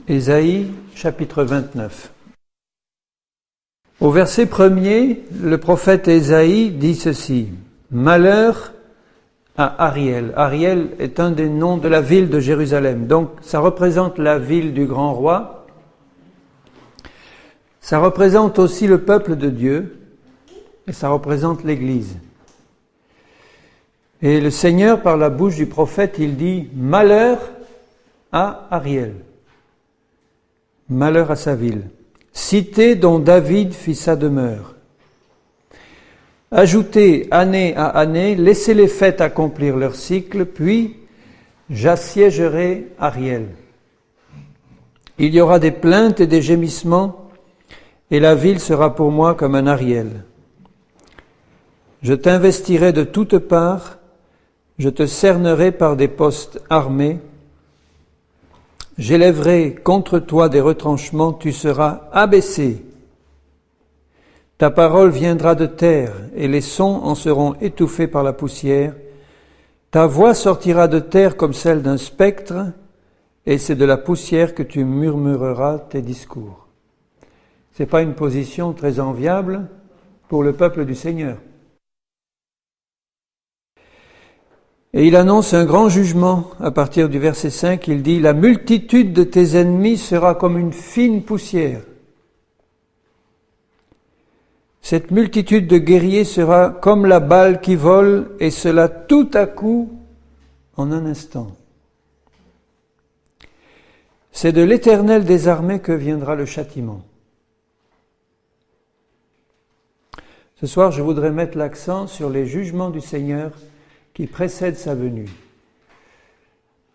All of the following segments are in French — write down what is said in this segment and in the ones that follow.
Ésaïe, chapitre 29. Au verset 1er, le prophète Ésaïe dit ceci. Malheur à Ariel. Ariel est un des noms de la ville de Jérusalem. Donc, ça représente la ville du grand roi. Ça représente aussi le peuple de Dieu. Et ça représente l'Église. Et le Seigneur, par la bouche du prophète, il dit « Malheur à Ariel ». Malheur à sa ville. Cité dont David fit sa demeure. Ajoutez année à année, laissez les fêtes accomplir leur cycle, puis j'assiégerai Ariel. Il y aura des plaintes et des gémissements, et la ville sera pour moi comme un Ariel. Je t'investirai de toutes parts, je te cernerai par des postes armés, j'élèverai contre toi des retranchements, tu seras abaissé. Ta parole viendra de terre, et les sons en seront étouffés par la poussière. Ta voix sortira de terre comme celle d'un spectre, et c'est de la poussière que tu murmureras tes discours. C'est pas une position très enviable pour le peuple du Seigneur. Et il annonce un grand jugement à partir du verset 5. Il dit « La multitude de tes ennemis sera comme une fine poussière. Cette multitude de guerriers sera comme la balle qui vole, et cela tout à coup en un instant. C'est de l'Éternel des armées que viendra le châtiment. » Ce soir, je voudrais mettre l'accent sur les jugements du Seigneur qui précède sa venue.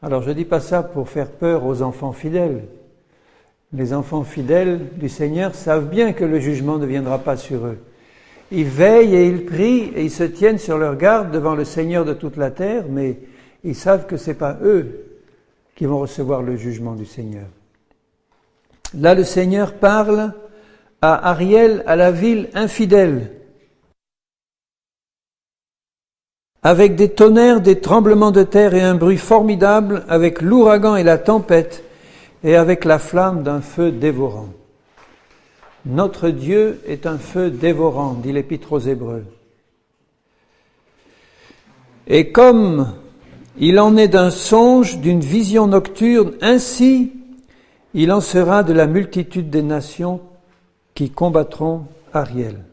Alors je ne dis pas ça pour faire peur aux enfants fidèles. Les enfants fidèles du Seigneur savent bien que le jugement ne viendra pas sur eux. Ils veillent et ils prient et ils se tiennent sur leur garde devant le Seigneur de toute la terre, mais ils savent que ce n'est pas eux qui vont recevoir le jugement du Seigneur. Là, le Seigneur parle à Ariel, à la ville infidèle, avec des tonnerres, des tremblements de terre et un bruit formidable, avec l'ouragan et la tempête, et avec la flamme d'un feu dévorant. Notre Dieu est un feu dévorant, dit l'Épître aux Hébreux. Et comme il en est d'un songe, d'une vision nocturne, ainsi il en sera de la multitude des nations qui combattront Ariel.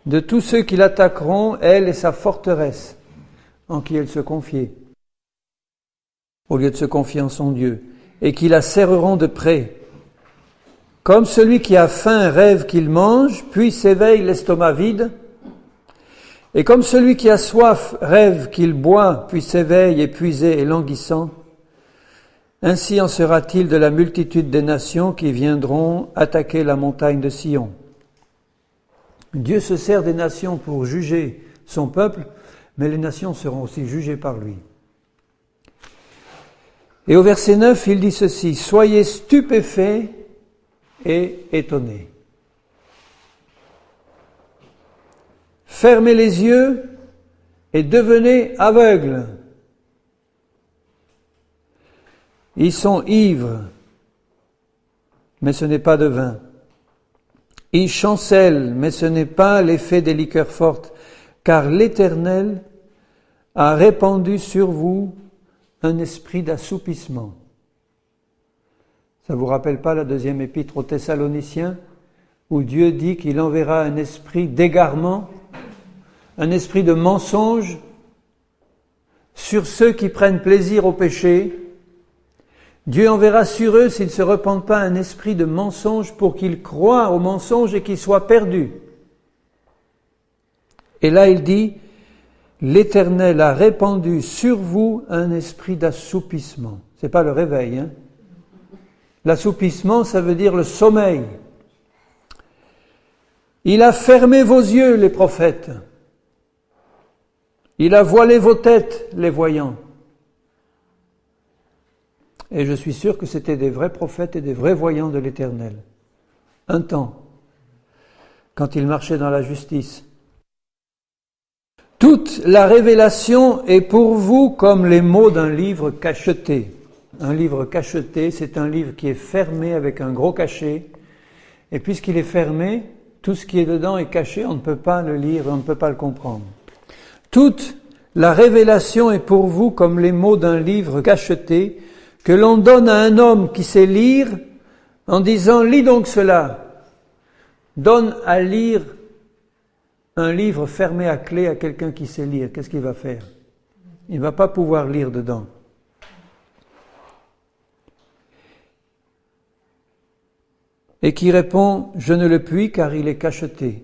De tous ceux qui l'attaqueront, elle et sa forteresse, en qui elle se confiait, au lieu de se confier en son Dieu, et qui la serreront de près. Comme celui qui a faim rêve qu'il mange, puis s'éveille l'estomac vide, et comme celui qui a soif rêve qu'il boit, puis s'éveille épuisé et languissant, ainsi en sera-t-il de la multitude des nations qui viendront attaquer la montagne de Sion. Dieu se sert des nations pour juger son peuple, mais les nations seront aussi jugées par lui. Et au verset 9, il dit ceci, « Soyez stupéfaits et étonnés. Fermez les yeux et devenez aveugles. Ils sont ivres, mais ce n'est pas de vin. Ils chancellent, mais ce n'est pas l'effet des liqueurs fortes, car l'Éternel a répandu sur vous un esprit d'assoupissement. » Ça ne vous rappelle pas la deuxième épître aux Thessaloniciens, où Dieu dit qu'il enverra un esprit d'égarement, un esprit de mensonge sur ceux qui prennent plaisir au péché. Dieu enverra sur eux, s'ils ne se repentent pas, un esprit de mensonge pour qu'ils croient au mensonge et qu'ils soient perdus. Et là, il dit, l'Éternel a répandu sur vous un esprit d'assoupissement. C'est pas le réveil, hein. L'assoupissement, ça veut dire le sommeil. Il a fermé vos yeux, les prophètes. Il a voilé vos têtes, les voyants. Et je suis sûr que c'était des vrais prophètes et des vrais voyants de l'Éternel. Un temps, quand ils marchaient dans la justice. Toute la révélation est pour vous comme les mots d'un livre cacheté. Un livre cacheté, c'est un livre qui est fermé avec un gros cachet. Et puisqu'il est fermé, tout ce qui est dedans est caché, on ne peut pas le lire, on ne peut pas le comprendre. Toute la révélation est pour vous comme les mots d'un livre cacheté que l'on donne à un homme qui sait lire en disant « Lis donc cela ». Donne à lire un livre fermé à clé à quelqu'un qui sait lire. Qu'est-ce qu'il va faire? Il ne va pas pouvoir lire dedans. Et qui répond « Je ne le puis car il est cacheté ».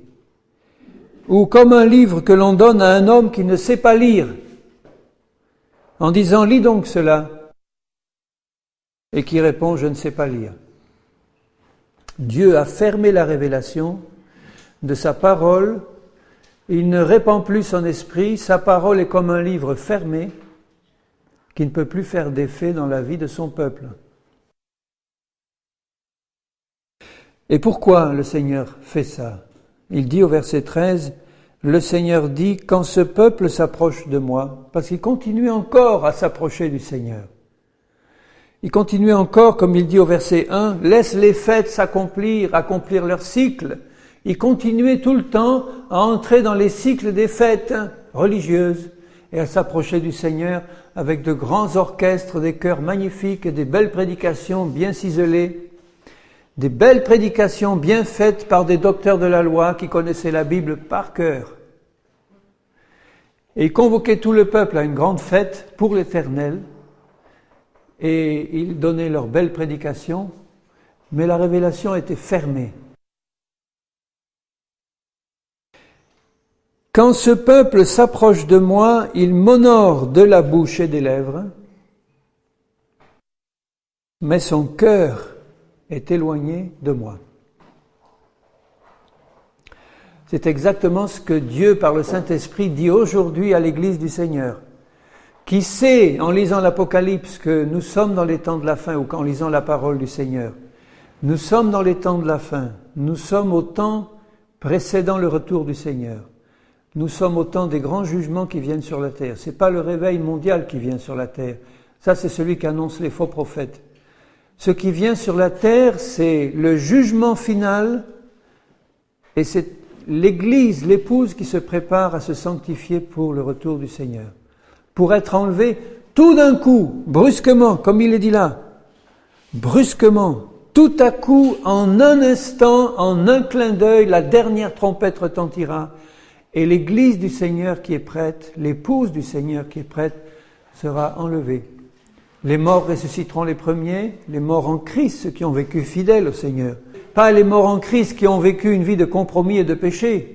Ou comme un livre que l'on donne à un homme qui ne sait pas lire, en disant « Lis donc cela ». Et qui répond « Je ne sais pas lire ». Dieu a fermé la révélation de sa parole. Il ne répand plus son esprit. Sa parole est comme un livre fermé qui ne peut plus faire d'effet dans la vie de son peuple. Et pourquoi le Seigneur fait ça? Il dit au verset 13, « Le Seigneur dit, quand ce peuple s'approche de moi, parce qu'il continue encore à s'approcher du Seigneur. Il continue encore, comme il dit au verset 1, « Laisse les fêtes s'accomplir, accomplir leur cycle. » Il continuait tout le temps à entrer dans les cycles des fêtes religieuses et à s'approcher du Seigneur avec de grands orchestres, des chœurs magnifiques et des belles prédications bien ciselées, des belles prédications bien faites par des docteurs de la loi qui connaissaient la Bible par cœur. Et ils convoquaient tout le peuple à une grande fête pour l'Éternel et ils donnaient leurs belles prédications, mais la révélation était fermée. Quand ce peuple s'approche de moi, il m'honore de la bouche et des lèvres, mais son cœur est éloigné de moi. C'est exactement ce que Dieu, par le Saint-Esprit, dit aujourd'hui à l'Église du Seigneur, qui sait, en lisant l'Apocalypse, que nous sommes dans les temps de la fin, ou qu'en lisant la parole du Seigneur, nous sommes dans les temps de la fin, nous sommes au temps précédant le retour du Seigneur. Nous sommes au temps des grands jugements qui viennent sur la terre. C'est pas le réveil mondial qui vient sur la terre. Ça, c'est celui qu'annoncent les faux prophètes. Ce qui vient sur la terre, c'est le jugement final et c'est l'Église, l'épouse qui se prépare à se sanctifier pour le retour du Seigneur. Pour être enlevée tout d'un coup, brusquement, comme il est dit là. Brusquement, tout à coup, en un instant, en un clin d'œil, la dernière trompette retentira. Et l'Église du Seigneur qui est prête, l'épouse du Seigneur qui est prête, sera enlevée. Les morts ressusciteront les premiers, les morts en Christ, ceux qui ont vécu fidèles au Seigneur. Pas les morts en Christ qui ont vécu une vie de compromis et de péché.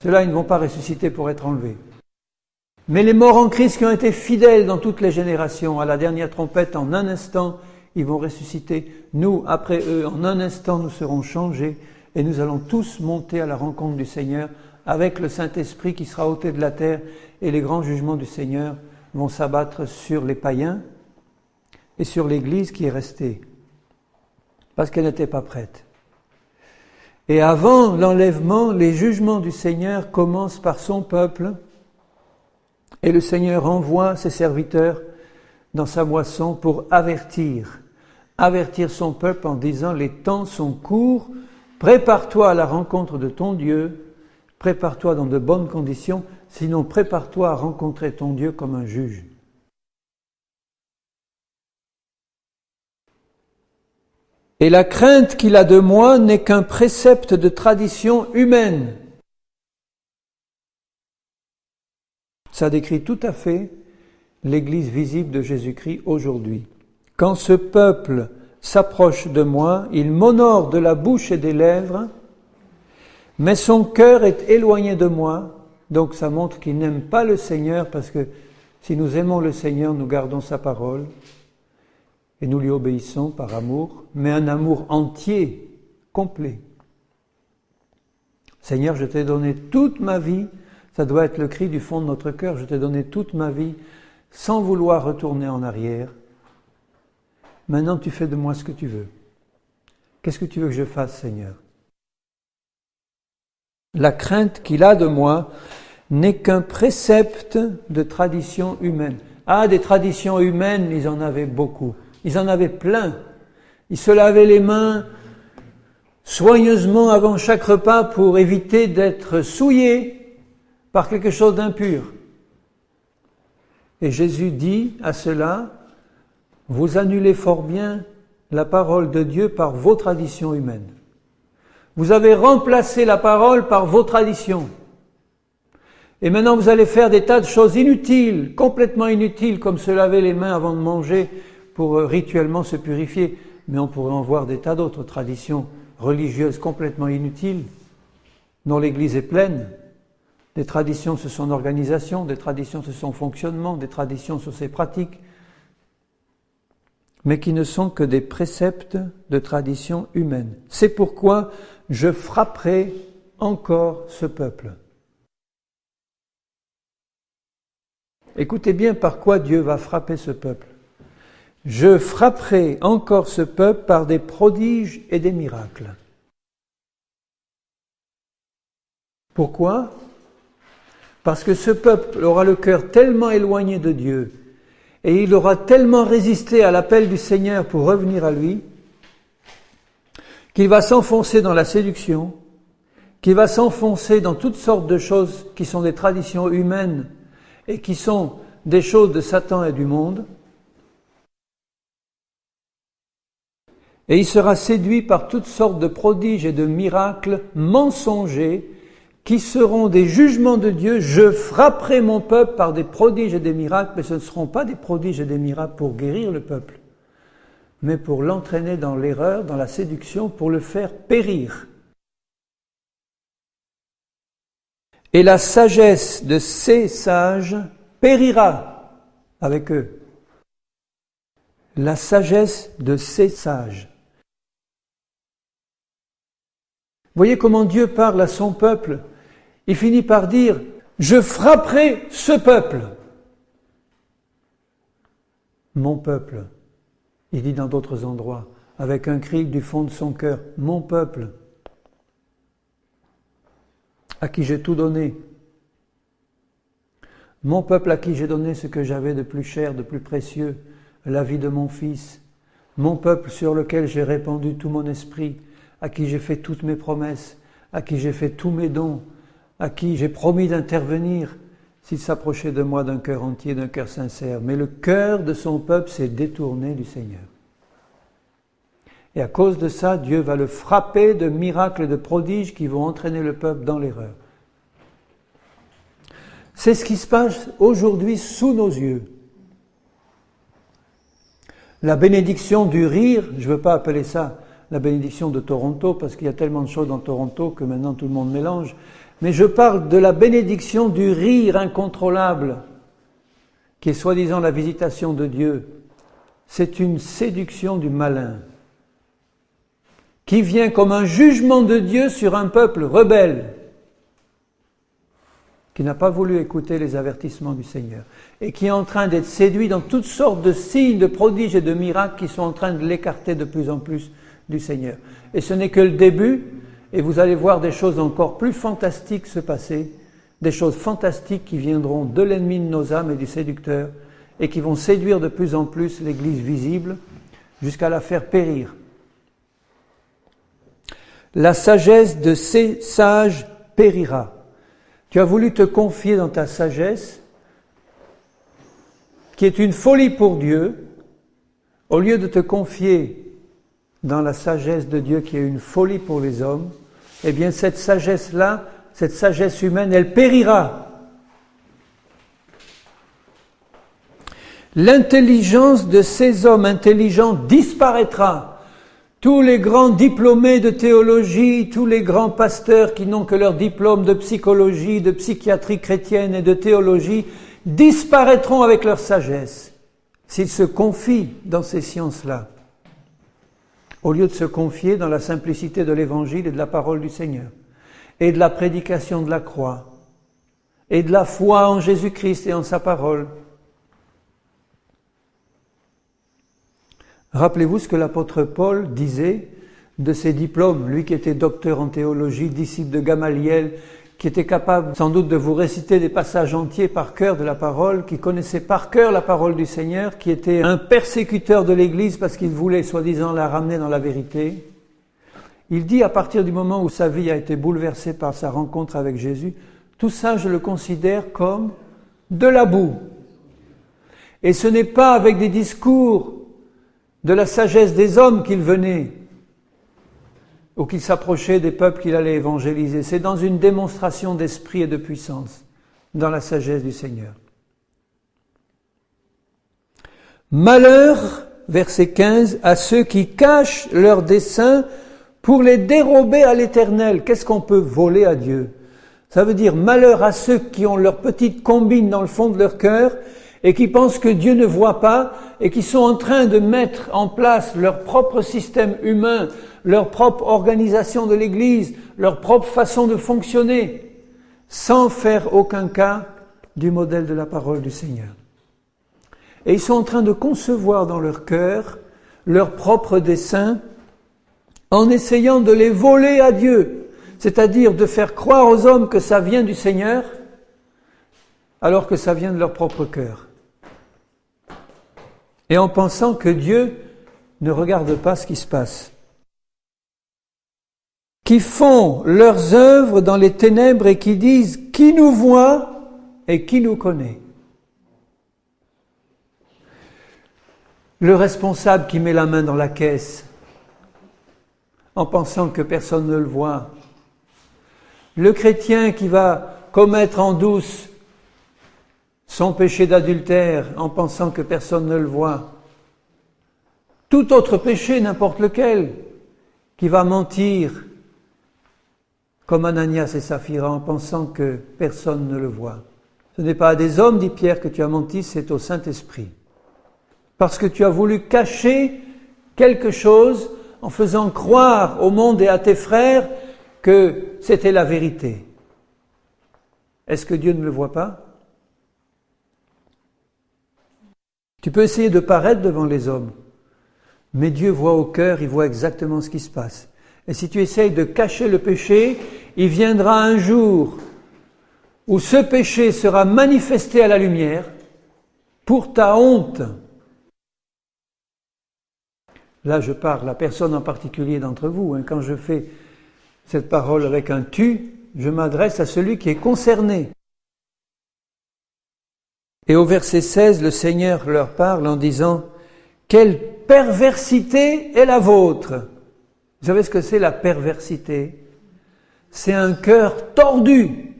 Ceux-là, ils ne vont pas ressusciter pour être enlevés. Mais les morts en Christ qui ont été fidèles dans toutes les générations, à la dernière trompette, en un instant, ils vont ressusciter. Nous, après eux, en un instant, nous serons changés et nous allons tous monter à la rencontre du Seigneur avec le Saint-Esprit qui sera ôté de la terre et les grands jugements du Seigneur vont s'abattre sur les païens et sur l'Église qui est restée parce qu'elle n'était pas prête. Et avant l'enlèvement, les jugements du Seigneur commencent par son peuple et le Seigneur envoie ses serviteurs dans sa moisson pour avertir son peuple en disant « Les temps sont courts, prépare-toi à la rencontre de ton Dieu ». Prépare-toi dans de bonnes conditions, sinon prépare-toi à rencontrer ton Dieu comme un juge. Et la crainte qu'il a de moi n'est qu'un précepte de tradition humaine. Ça décrit tout à fait l'Église visible de Jésus-Christ aujourd'hui. Quand ce peuple s'approche de moi, il m'honore de la bouche et des lèvres, mais son cœur est éloigné de moi, donc ça montre qu'il n'aime pas le Seigneur, parce que si nous aimons le Seigneur, nous gardons sa parole et nous lui obéissons par amour, mais un amour entier, complet. Seigneur, je t'ai donné toute ma vie, ça doit être le cri du fond de notre cœur, je t'ai donné toute ma vie sans vouloir retourner en arrière. Maintenant, tu fais de moi ce que tu veux. Qu'est-ce que tu veux que je fasse, Seigneur ? La crainte qu'il a de moi n'est qu'un précepte de tradition humaine. Ah, des traditions humaines, ils en avaient beaucoup. Ils en avaient plein. Ils se lavaient les mains soigneusement avant chaque repas pour éviter d'être souillés par quelque chose d'impur. Et Jésus dit à cela, vous annulez fort bien la parole de Dieu par vos traditions humaines. Vous avez remplacé la parole par vos traditions. Et maintenant vous allez faire des tas de choses inutiles, complètement inutiles, comme se laver les mains avant de manger pour rituellement se purifier. Mais on pourrait en voir des tas d'autres traditions religieuses complètement inutiles, dont l'Église est pleine. Des traditions sur son organisation, des traditions sur son fonctionnement, des traditions sur ses pratiques, mais qui ne sont que des préceptes de tradition humaine. C'est pourquoi je frapperai encore ce peuple. Écoutez bien par quoi Dieu va frapper ce peuple. Je frapperai encore ce peuple par des prodiges et des miracles. Pourquoi ? Parce que ce peuple aura le cœur tellement éloigné de Dieu et il aura tellement résisté à l'appel du Seigneur pour revenir à lui qu'il va s'enfoncer dans la séduction, qu'il va s'enfoncer dans toutes sortes de choses qui sont des traditions humaines et qui sont des choses de Satan et du monde. Et il sera séduit par toutes sortes de prodiges et de miracles mensongers qui seront des jugements de Dieu. Je frapperai mon peuple par des prodiges et des miracles, mais ce ne seront pas des prodiges et des miracles pour guérir le peuple, mais pour l'entraîner dans l'erreur, dans la séduction, pour le faire périr. Et la sagesse de ces sages périra avec eux. La sagesse de ces sages. Voyez comment Dieu parle à son peuple. Il finit par dire, je frapperai ce peuple. Mon peuple. Il dit dans d'autres endroits, avec un cri du fond de son cœur, mon peuple, à qui j'ai tout donné. Mon peuple à qui j'ai donné ce que j'avais de plus cher, de plus précieux, la vie de mon fils. Mon peuple sur lequel j'ai répandu tout mon esprit, à qui j'ai fait toutes mes promesses, à qui j'ai fait tous mes dons, à qui j'ai promis d'intervenir s'il s'approchait de moi d'un cœur entier, d'un cœur sincère. Mais le cœur de son peuple s'est détourné du Seigneur. Et à cause de ça, Dieu va le frapper de miracles et de prodiges qui vont entraîner le peuple dans l'erreur. C'est ce qui se passe aujourd'hui sous nos yeux. La bénédiction du rire, je ne veux pas appeler ça la bénédiction de Toronto, parce qu'il y a tellement de choses dans Toronto que maintenant tout le monde mélange, mais je parle de la bénédiction du rire incontrôlable, qui est soi-disant la visitation de Dieu. C'est une séduction du malin, qui vient comme un jugement de Dieu sur un peuple rebelle, qui n'a pas voulu écouter les avertissements du Seigneur, et qui est en train d'être séduit dans toutes sortes de signes, de prodiges et de miracles qui sont en train de l'écarter de plus en plus du Seigneur. Et ce n'est que le début, et vous allez voir des choses encore plus fantastiques se passer, des choses fantastiques qui viendront de l'ennemi de nos âmes et du séducteur, et qui vont séduire de plus en plus l'Église visible, jusqu'à la faire périr. La sagesse de ces sages périra. Tu as voulu te confier dans ta sagesse, qui est une folie pour Dieu, au lieu de te confier dans la sagesse de Dieu qui est une folie pour les hommes, eh bien cette sagesse-là, cette sagesse humaine, elle périra. L'intelligence de ces hommes intelligents disparaîtra. Tous les grands diplômés de théologie, tous les grands pasteurs qui n'ont que leur diplôme de psychologie, de psychiatrie chrétienne et de théologie, disparaîtront avec leur sagesse, s'ils se confient dans ces sciences-là, au lieu de se confier dans la simplicité de l'Évangile et de la parole du Seigneur, et de la prédication de la croix, et de la foi en Jésus-Christ et en sa parole. Rappelez-vous ce que l'apôtre Paul disait de ses diplômes, lui qui était docteur en théologie, disciple de Gamaliel, qui était capable sans doute de vous réciter des passages entiers par cœur de la parole, qui connaissait par cœur la parole du Seigneur, qui était un persécuteur de l'Église parce qu'il voulait soi-disant la ramener dans la vérité. Il dit à partir du moment où sa vie a été bouleversée par sa rencontre avec Jésus, tout ça je le considère comme de la boue. Et ce n'est pas avec des discours de la sagesse des hommes qu'il venait, ou qu'il s'approchait des peuples qu'il allait évangéliser. C'est dans une démonstration d'esprit et de puissance, dans la sagesse du Seigneur. Malheur, verset 15, à ceux qui cachent leurs desseins pour les dérober à l'Éternel. Qu'est-ce qu'on peut voler à Dieu? Ça veut dire malheur à ceux qui ont leur petite combine dans le fond de leur cœur et qui pensent que Dieu ne voit pas et qui sont en train de mettre en place leur propre système humain, leur propre organisation de l'Église, leur propre façon de fonctionner, sans faire aucun cas du modèle de la parole du Seigneur. Et ils sont en train de concevoir dans leur cœur leurs propres desseins en essayant de les voler à Dieu, c'est-à-dire de faire croire aux hommes que ça vient du Seigneur, alors que ça vient de leur propre cœur. Et en pensant que Dieu ne regarde pas ce qui se passe. Qui font leurs œuvres dans les ténèbres et qui disent « Qui nous voit et qui nous connaît ?» Le responsable qui met la main dans la caisse en pensant que personne ne le voit. Le chrétien qui va commettre en douce son péché d'adultère en pensant que personne ne le voit. Tout autre péché, n'importe lequel, qui va mentir comme Ananias et Saphira en pensant que personne ne le voit. Ce n'est pas à des hommes, dit Pierre, que tu as menti, c'est au Saint-Esprit. Parce que tu as voulu cacher quelque chose en faisant croire au monde et à tes frères que c'était la vérité. Est-ce que Dieu ne le voit pas? Tu peux essayer de paraître devant les hommes, mais Dieu voit au cœur, il voit exactement ce qui se passe. Et si tu essayes de cacher le péché, il viendra un jour où ce péché sera manifesté à la lumière pour ta honte. Là, je parle à personne en particulier d'entre vous. Quand je fais cette parole avec un « tu », je m'adresse à celui qui est concerné. Et au verset 16, le Seigneur leur parle en disant « Quelle perversité est la vôtre !» Vous savez ce que c'est la perversité? C'est un cœur tordu.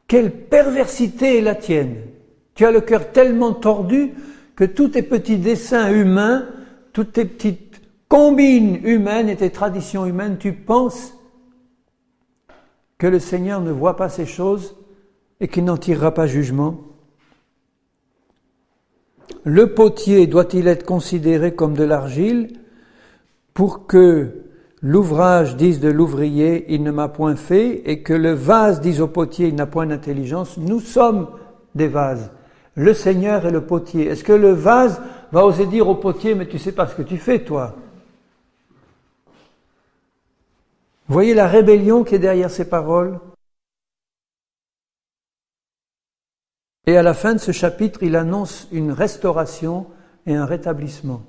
Quelle perversité est la tienne! Tu as le cœur tellement tordu que tous tes petits desseins humains, toutes tes petites combines humaines et tes traditions humaines, tu penses que le Seigneur ne voit pas ces choses et qu'il n'en tirera pas jugement. Le potier doit-il être considéré comme de l'argile pour que l'ouvrage dise de l'ouvrier, il ne m'a point fait, et que le vase dise au potier, il n'a point d'intelligence? Nous sommes des vases. Le Seigneur est le potier. Est-ce que le vase va oser dire au potier, mais tu sais pas ce que tu fais, toi? Vous voyez la rébellion qui est derrière ces paroles? Et à la fin de ce chapitre, il annonce une restauration et un rétablissement.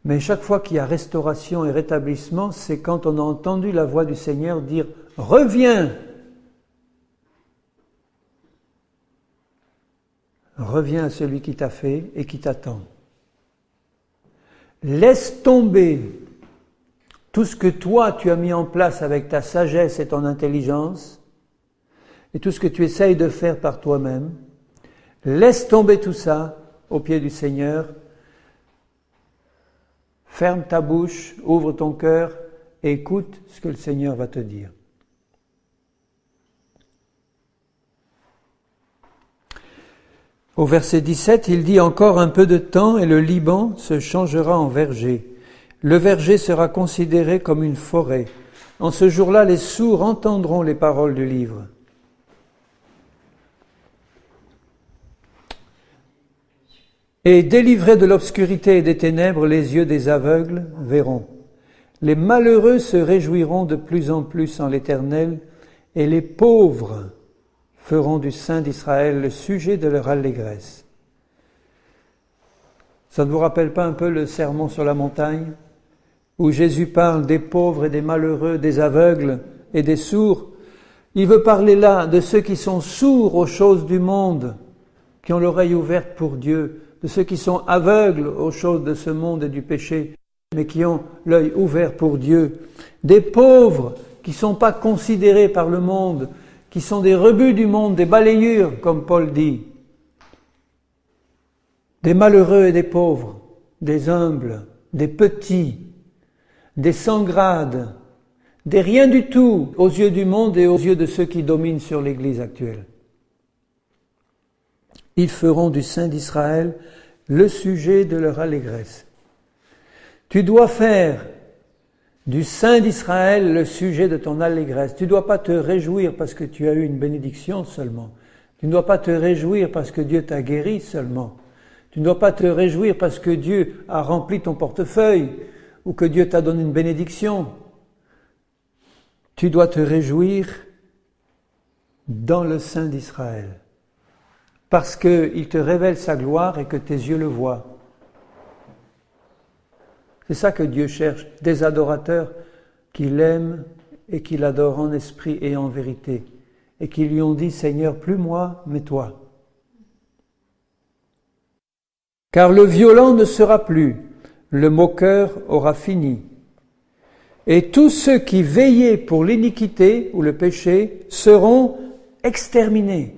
Mais chaque fois qu'il y a restauration et rétablissement, c'est quand on a entendu la voix du Seigneur dire « Reviens !» Reviens à celui qui t'a fait et qui t'attend. Laisse tomber tout ce que toi tu as mis en place avec ta sagesse et ton intelligence et tout ce que tu essayes de faire par toi-même. Laisse tomber tout ça aux pieds du Seigneur. Ferme ta bouche, ouvre ton cœur et écoute ce que le Seigneur va te dire. Au verset 17, il dit « Encore un peu de temps et le Liban se changera en verger. Le verger sera considéré comme une forêt. En ce jour-là, les sourds entendront les paroles du livre. » Et délivrés de l'obscurité et des ténèbres, les yeux des aveugles verront. Les malheureux se réjouiront de plus en plus en l'Éternel, et les pauvres feront du Saint d'Israël le sujet de leur allégresse. Ça ne vous rappelle pas un peu le sermon sur la montagne, où Jésus parle des pauvres et des malheureux, des aveugles et des sourds? Il veut parler là de ceux qui sont sourds aux choses du monde, qui ont l'oreille ouverte pour Dieu, de ceux qui sont aveugles aux choses de ce monde et du péché, mais qui ont l'œil ouvert pour Dieu. Des pauvres qui ne sont pas considérés par le monde, qui sont des rebuts du monde, des balayures, comme Paul dit. Des malheureux et des pauvres, des humbles, des petits, des sans grade, des rien du tout aux yeux du monde et aux yeux de ceux qui dominent sur l'Église actuelle. Ils feront du Saint d'Israël le sujet de leur allégresse. Tu dois faire du Saint d'Israël le sujet de ton allégresse. Tu ne dois pas te réjouir parce que tu as eu une bénédiction seulement. Tu ne dois pas te réjouir parce que Dieu t'a guéri seulement. Tu ne dois pas te réjouir parce que Dieu a rempli ton portefeuille ou que Dieu t'a donné une bénédiction. Tu dois te réjouir dans le Saint d'Israël parce qu'il te révèle sa gloire et que tes yeux le voient. C'est ça que Dieu cherche, des adorateurs qui l'aiment et qui l'adorent en esprit et en vérité, et qui lui ont dit « Seigneur, plus moi, mais toi ». Car le violent ne sera plus, le moqueur aura fini, et tous ceux qui veillaient pour l'iniquité ou le péché seront exterminés.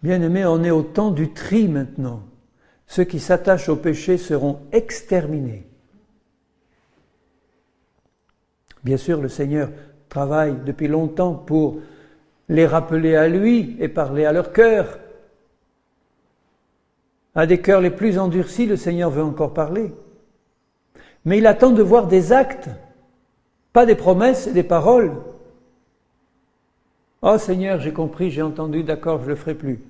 Bien-aimés, on est au temps du tri maintenant. Ceux qui s'attachent au péché seront exterminés. Bien sûr, le Seigneur travaille depuis longtemps pour les rappeler à lui et parler à leur cœur. À des cœurs les plus endurcis, le Seigneur veut encore parler. Mais il attend de voir des actes, pas des promesses et des paroles. « Oh Seigneur, j'ai compris, j'ai entendu, d'accord, je le ferai plus. »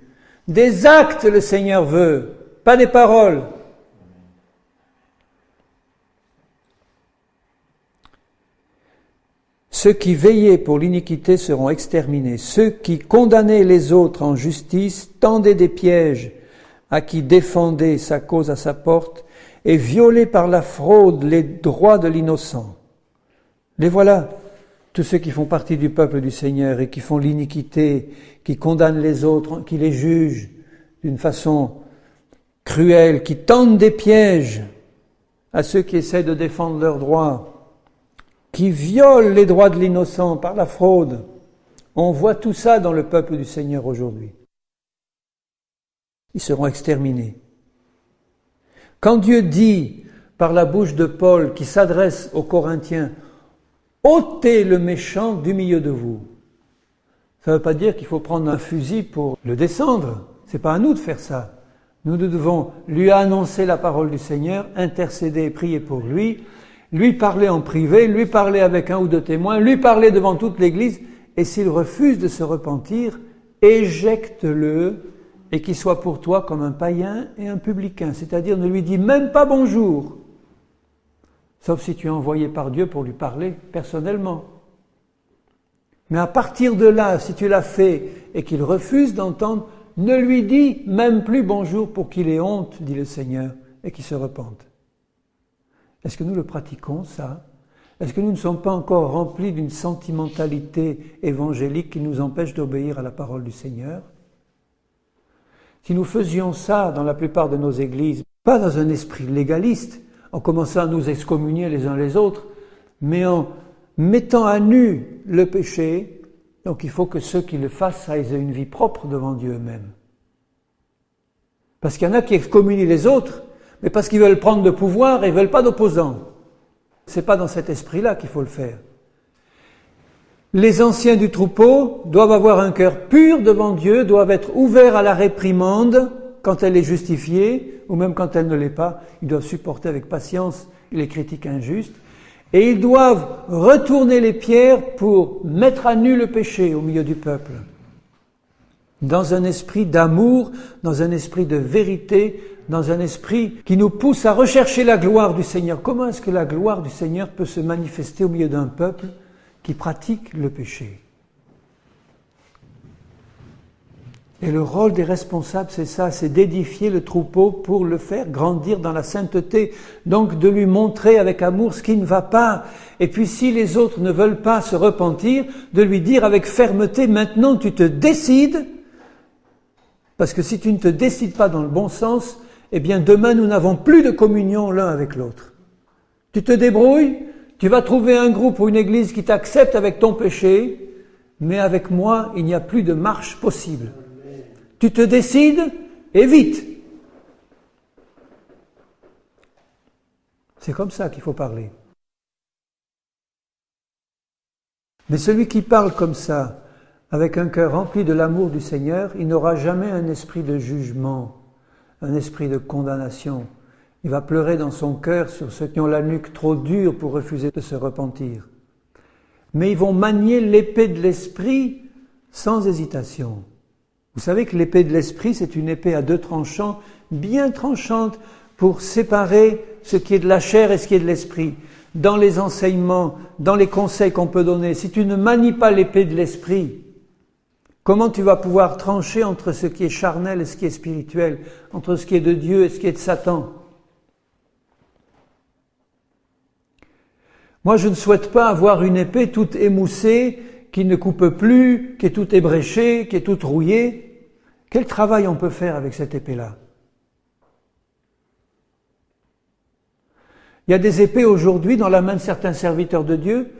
Des actes le Seigneur veut, pas des paroles. Ceux qui veillaient pour l'iniquité seront exterminés. Ceux qui condamnaient les autres en justice tendaient des pièges à qui défendait sa cause à sa porte et violaient par la fraude les droits de l'innocent. Les voilà, tous ceux qui font partie du peuple du Seigneur et qui font l'iniquité, qui condamnent les autres, qui les jugent d'une façon cruelle, qui tendent des pièges à ceux qui essaient de défendre leurs droits, qui violent les droits de l'innocent par la fraude. On voit tout ça dans le peuple du Seigneur aujourd'hui. Ils seront exterminés. Quand Dieu dit, par la bouche de Paul, qui s'adresse aux Corinthiens, « ôtez le méchant du milieu de vous », ça ne veut pas dire qu'il faut prendre un fusil pour le descendre. C'est pas à nous de faire ça. Nous devons lui annoncer la parole du Seigneur, intercéder et prier pour lui parler en privé, lui parler avec un ou deux témoins, lui parler devant toute l'Église, et s'il refuse de se repentir, éjecte-le, et qu'il soit pour toi comme un païen et un publicain. C'est-à-dire, ne lui dis même pas bonjour, sauf si tu es envoyé par Dieu pour lui parler personnellement. Mais à partir de là, si tu l'as fait et qu'il refuse d'entendre, ne lui dis même plus bonjour pour qu'il ait honte, dit le Seigneur, et qu'il se repente. Est-ce que nous le pratiquons, ça ? Est-ce que nous ne sommes pas encore remplis d'une sentimentalité évangélique qui nous empêche d'obéir à la parole du Seigneur ? Si nous faisions ça dans la plupart de nos églises, pas dans un esprit légaliste, en commençant à nous excommunier les uns les autres, mais en mettant à nu le péché, donc il faut que ceux qui le fassent, ça, ils aient une vie propre devant Dieu eux-mêmes. Parce qu'il y en a qui excommunient les autres, mais parce qu'ils veulent prendre de pouvoir et ils veulent pas d'opposants. C'est pas dans cet esprit-là qu'il faut le faire. Les anciens du troupeau doivent avoir un cœur pur devant Dieu, doivent être ouverts à la réprimande quand elle est justifiée, ou même quand elle ne l'est pas. Ils doivent supporter avec patience les critiques injustes. Et ils doivent retourner les pierres pour mettre à nu le péché au milieu du peuple. Dans un esprit d'amour, dans un esprit de vérité, dans un esprit qui nous pousse à rechercher la gloire du Seigneur. Comment est-ce que la gloire du Seigneur peut se manifester au milieu d'un peuple qui pratique le péché? Et le rôle des responsables, c'est ça, c'est d'édifier le troupeau pour le faire grandir dans la sainteté. Donc de lui montrer avec amour ce qui ne va pas. Et puis si les autres ne veulent pas se repentir, de lui dire avec fermeté, maintenant tu te décides, parce que si tu ne te décides pas dans le bon sens, eh bien demain nous n'avons plus de communion l'un avec l'autre. Tu te débrouilles, tu vas trouver un groupe ou une église qui t'accepte avec ton péché, mais avec moi, il n'y a plus de marche possible. Tu te décides et vite. C'est comme ça qu'il faut parler. Mais celui qui parle comme ça, avec un cœur rempli de l'amour du Seigneur, il n'aura jamais un esprit de jugement, un esprit de condamnation. Il va pleurer dans son cœur sur ceux qui ont la nuque trop dure pour refuser de se repentir. Mais ils vont manier l'épée de l'esprit sans hésitation. Vous savez que l'épée de l'esprit, c'est une épée à deux tranchants, bien tranchante, pour séparer ce qui est de la chair et ce qui est de l'esprit. Dans les enseignements, dans les conseils qu'on peut donner, si tu ne manies pas l'épée de l'esprit, comment tu vas pouvoir trancher entre ce qui est charnel et ce qui est spirituel, entre ce qui est de Dieu et ce qui est de Satan? Moi, je ne souhaite pas avoir une épée toute émoussée, qui ne coupe plus, qui est toute ébréchée, qui est toute rouillée. Quel travail on peut faire avec cette épée-là? Il y a des épées aujourd'hui dans la main de certains serviteurs de Dieu,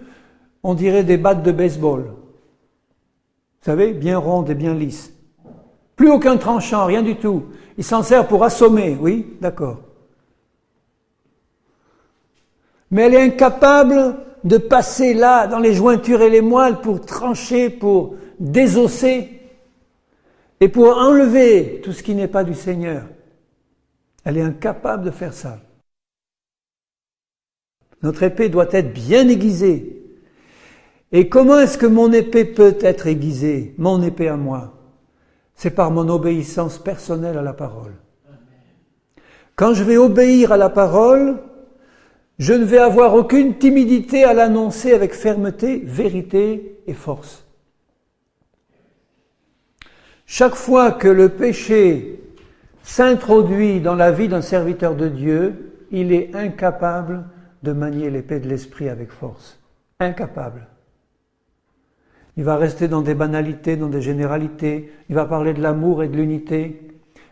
on dirait des battes de baseball. Vous savez, bien rondes et bien lisses. Plus aucun tranchant, rien du tout. Il s'en sert pour assommer, oui, d'accord. Mais elle est incapable de passer là, dans les jointures et les moelles, pour trancher, pour désosser et pour enlever tout ce qui n'est pas du Seigneur. Elle est incapable de faire ça. Notre épée doit être bien aiguisée. Et comment est-ce que mon épée peut être aiguisée, mon épée à moi? C'est par mon obéissance personnelle à la parole. Quand je vais obéir à la parole, je ne vais avoir aucune timidité à l'annoncer avec fermeté, vérité et force. Chaque fois que le péché s'introduit dans la vie d'un serviteur de Dieu, il est incapable de manier l'épée de l'esprit avec force. Incapable. Il va rester dans des banalités, dans des généralités. Il va parler de l'amour et de l'unité.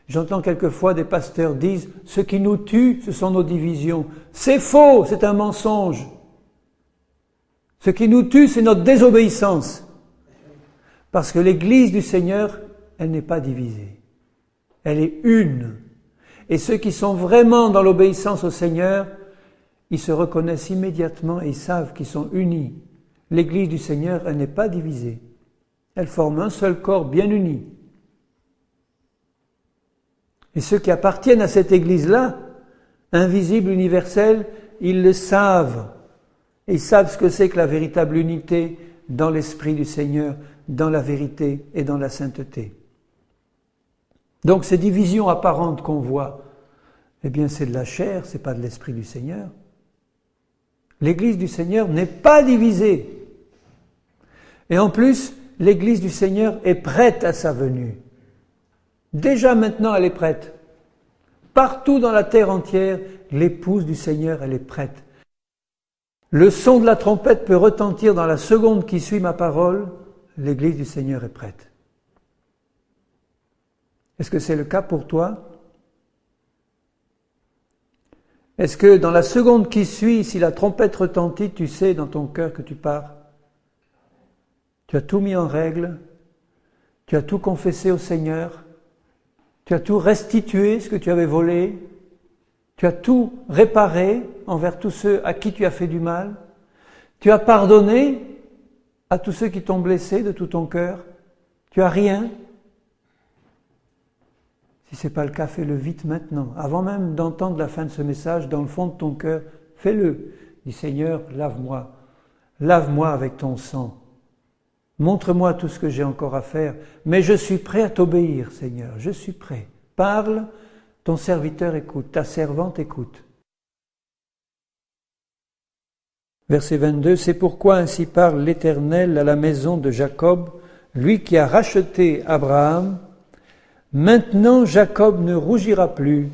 J'entends quelquefois des pasteurs dire « ce qui nous tue, ce sont nos divisions ». C'est faux, c'est un mensonge. Ce qui nous tue, c'est notre désobéissance. Parce que l'Église du Seigneur, elle n'est pas divisée. Elle est une. Et ceux qui sont vraiment dans l'obéissance au Seigneur, ils se reconnaissent immédiatement et ils savent qu'ils sont unis. L'Église du Seigneur, elle n'est pas divisée. Elle forme un seul corps bien uni. Et ceux qui appartiennent à cette Église-là, invisible, universelle, ils le savent. Et ils savent ce que c'est que la véritable unité dans l'Esprit du Seigneur, dans la vérité et dans la sainteté. Donc ces divisions apparentes qu'on voit, eh bien c'est de la chair, c'est pas de l'Esprit du Seigneur. L'Église du Seigneur n'est pas divisée. Et en plus, l'Église du Seigneur est prête à sa venue. Déjà maintenant, elle est prête. Partout dans la terre entière, l'épouse du Seigneur, elle est prête. Le son de la trompette peut retentir dans la seconde qui suit ma parole. L'Église du Seigneur est prête. Est-ce que c'est le cas pour toi? Est-ce que dans la seconde qui suit, si la trompette retentit, tu sais dans ton cœur que tu pars? Tu as tout mis en règle? Tu as tout confessé au Seigneur? Tu as tout restitué, ce que tu avais volé. Tu as tout réparé envers tous ceux à qui tu as fait du mal. Tu as pardonné à tous ceux qui t'ont blessé de tout ton cœur. Tu as rien. Si ce n'est pas le cas, fais-le vite maintenant. Avant même d'entendre la fin de ce message, dans le fond de ton cœur, fais-le. Dis Seigneur, lave-moi. Lave-moi avec ton sang. Montre-moi tout ce que j'ai encore à faire, mais je suis prêt à t'obéir, Seigneur, je suis prêt. Parle, ton serviteur écoute, ta servante écoute. Verset 22, c'est pourquoi ainsi parle l'Éternel à la maison de Jacob, lui qui a racheté Abraham. Maintenant Jacob ne rougira plus,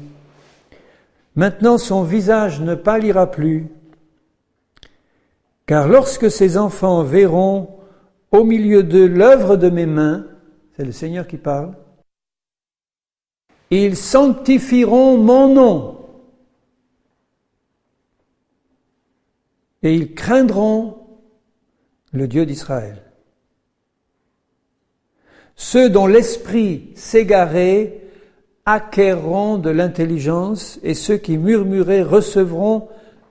maintenant son visage ne pâlira plus, car lorsque ses enfants verront au milieu d'eux l'œuvre de mes mains, c'est le Seigneur qui parle, ils sanctifieront mon nom et ils craindront le Dieu d'Israël. Ceux dont l'esprit s'égarait acquerront de l'intelligence et ceux qui murmuraient recevront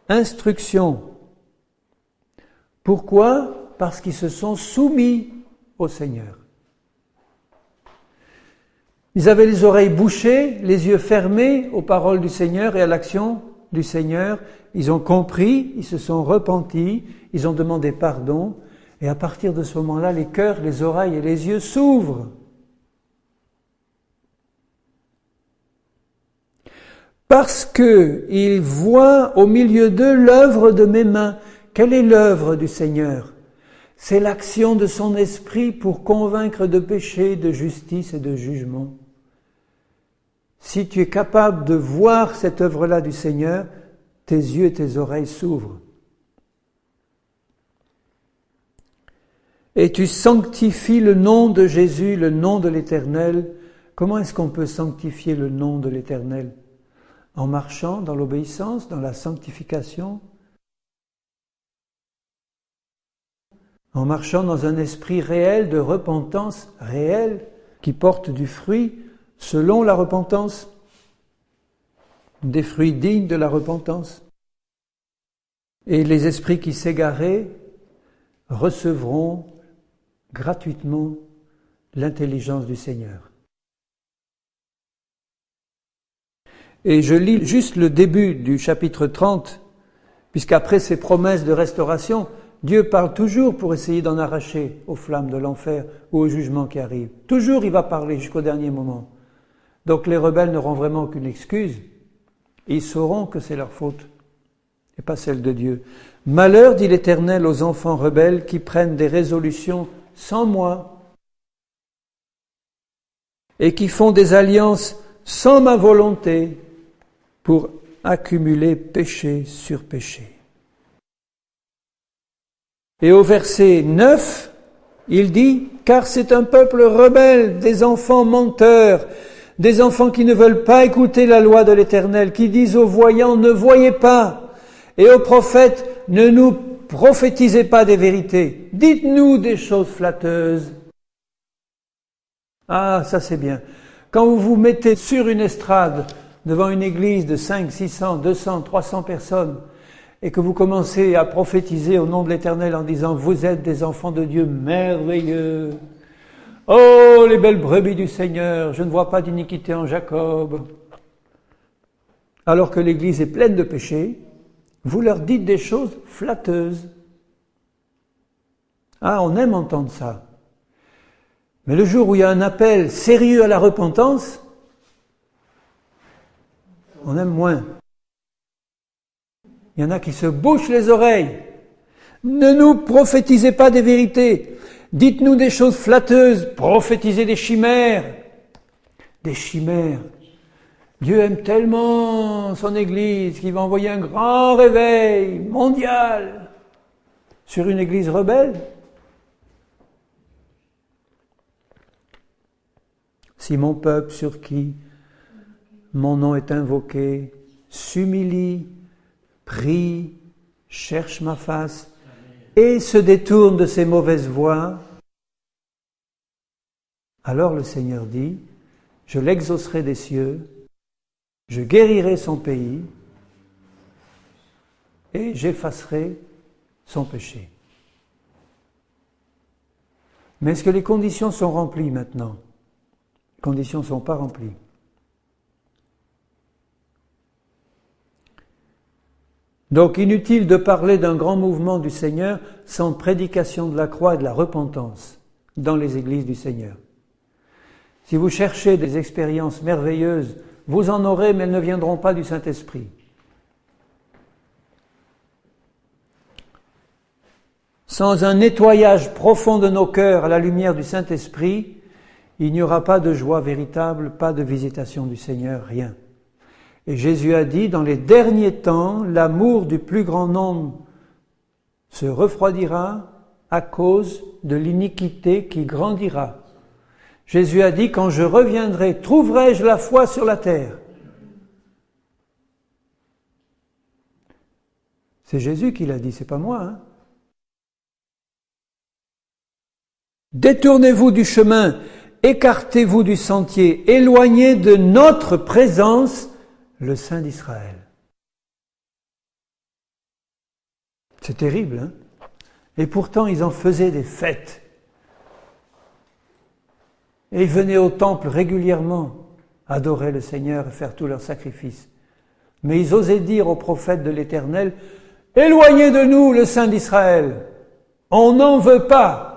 instruction. Pourquoi ? Parce qu'ils se sont soumis au Seigneur. Ils avaient les oreilles bouchées, les yeux fermés aux paroles du Seigneur et à l'action du Seigneur. Ils ont compris, ils se sont repentis, ils ont demandé pardon. Et à partir de ce moment-là, les cœurs, les oreilles et les yeux s'ouvrent. Parce qu'ils voient au milieu d'eux l'œuvre de mes mains. Quelle est l'œuvre du Seigneur ? C'est l'action de son esprit pour convaincre de péché, de justice et de jugement. Si tu es capable de voir cette œuvre-là du Seigneur, tes yeux et tes oreilles s'ouvrent. Et tu sanctifies le nom de Jésus, le nom de l'Éternel. Comment est-ce qu'on peut sanctifier le nom de l'Éternel ? En marchant dans l'obéissance, dans la sanctification, en marchant dans un esprit réel de repentance réelle qui porte du fruit selon la repentance, des fruits dignes de la repentance. Et les esprits qui s'égaraient recevront gratuitement l'intelligence du Seigneur. Et je lis juste le début du chapitre 30, puisqu'après ces promesses de restauration, Dieu parle toujours pour essayer d'en arracher aux flammes de l'enfer ou au jugement qui arrive. Toujours il va parler jusqu'au dernier moment. Donc les rebelles n'auront vraiment aucune excuse. Ils sauront que c'est leur faute et pas celle de Dieu. Malheur, dit l'Éternel, aux enfants rebelles qui prennent des résolutions sans moi et qui font des alliances sans ma volonté pour accumuler péché sur péché. Et au verset 9, il dit « Car c'est un peuple rebelle, des enfants menteurs, des enfants qui ne veulent pas écouter la loi de l'Éternel, qui disent aux voyants « Ne voyez pas » et aux prophètes « Ne nous prophétisez pas des vérités, dites-nous des choses flatteuses. » Ah, ça c'est bien. Quand vous vous mettez sur une estrade devant une église de 5, 600, 200, 300 personnes et que vous commencez à prophétiser au nom de l'Éternel en disant « Vous êtes des enfants de Dieu merveilleux. Oh, les belles brebis du Seigneur, je ne vois pas d'iniquité en Jacob. » Alors que l'église est pleine de péchés, vous leur dites des choses flatteuses. Ah, on aime entendre ça. Mais le jour où il y a un appel sérieux à la repentance, on aime moins. Il y en a qui se bouchent les oreilles. Ne nous prophétisez pas des vérités. Dites-nous des choses flatteuses. Prophétisez des chimères. Des chimères. Dieu aime tellement son Église qu'il va envoyer un grand réveil mondial sur une Église rebelle. Si mon peuple sur qui mon nom est invoqué s'humilie, prie, cherche ma face et se détourne de ses mauvaises voies, alors le Seigneur dit, je l'exaucerai des cieux, je guérirai son pays et j'effacerai son péché. Mais est-ce que les conditions sont remplies maintenant ? Les conditions ne sont pas remplies. Donc inutile de parler d'un grand mouvement du Seigneur sans prédication de la croix et de la repentance dans les églises du Seigneur. Si vous cherchez des expériences merveilleuses Vous en aurez, mais elles ne viendront pas du Saint-Esprit. Sans un nettoyage profond de nos cœurs à la lumière du Saint-Esprit, il n'y aura pas de joie véritable, pas de visitation du Seigneur, rien. Et Jésus a dit, dans les derniers temps, l'amour du plus grand nombre se refroidira à cause de l'iniquité qui grandira. Jésus a dit, quand je reviendrai, trouverai-je la foi sur la terre? C'est Jésus qui l'a dit, c'est pas moi, hein? Détournez-vous du chemin, écartez-vous du sentier, éloignez de notre présence le Saint d'Israël. C'est terrible, hein? Et pourtant, ils en faisaient des fêtes. Et ils venaient au temple régulièrement adorer le Seigneur et faire tous leurs sacrifices. Mais ils osaient dire aux prophètes de l'Éternel, « Éloignez de nous le Saint d'Israël, on n'en veut pas !»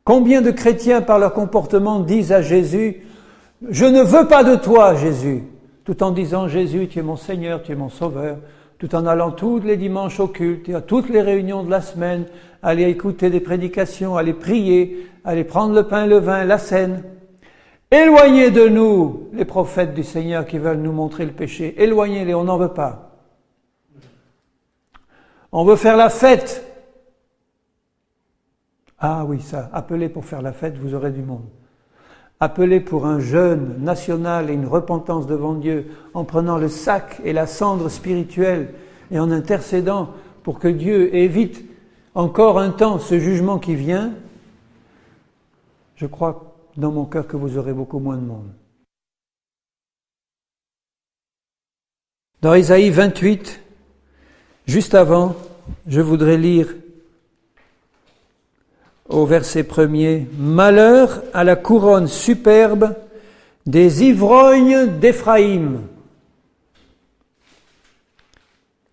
Combien de chrétiens, par leur comportement, disent à Jésus, « Je ne veux pas de toi, Jésus !» Tout en disant, « Jésus, tu es mon Seigneur, tu es mon Sauveur !» Tout en allant tous les dimanches au culte et à toutes les réunions de la semaine, aller écouter des prédications, aller prier, aller prendre le pain, le vin, la scène. Éloignez de nous les prophètes du Seigneur qui veulent nous montrer le péché. Éloignez-les, on n'en veut pas. On veut faire la fête. Ah oui, ça, appelez pour faire la fête, vous aurez du monde. Appelez pour un jeûne national et une repentance devant Dieu en prenant le sac et la cendre spirituelle et en intercédant pour que Dieu évite encore un temps ce jugement qui vient, je crois dans mon cœur que vous aurez beaucoup moins de monde. Dans Ésaïe 28, juste avant, je voudrais lire au verset 1er, « Malheur à la couronne superbe des ivrognes d'Éphraïm,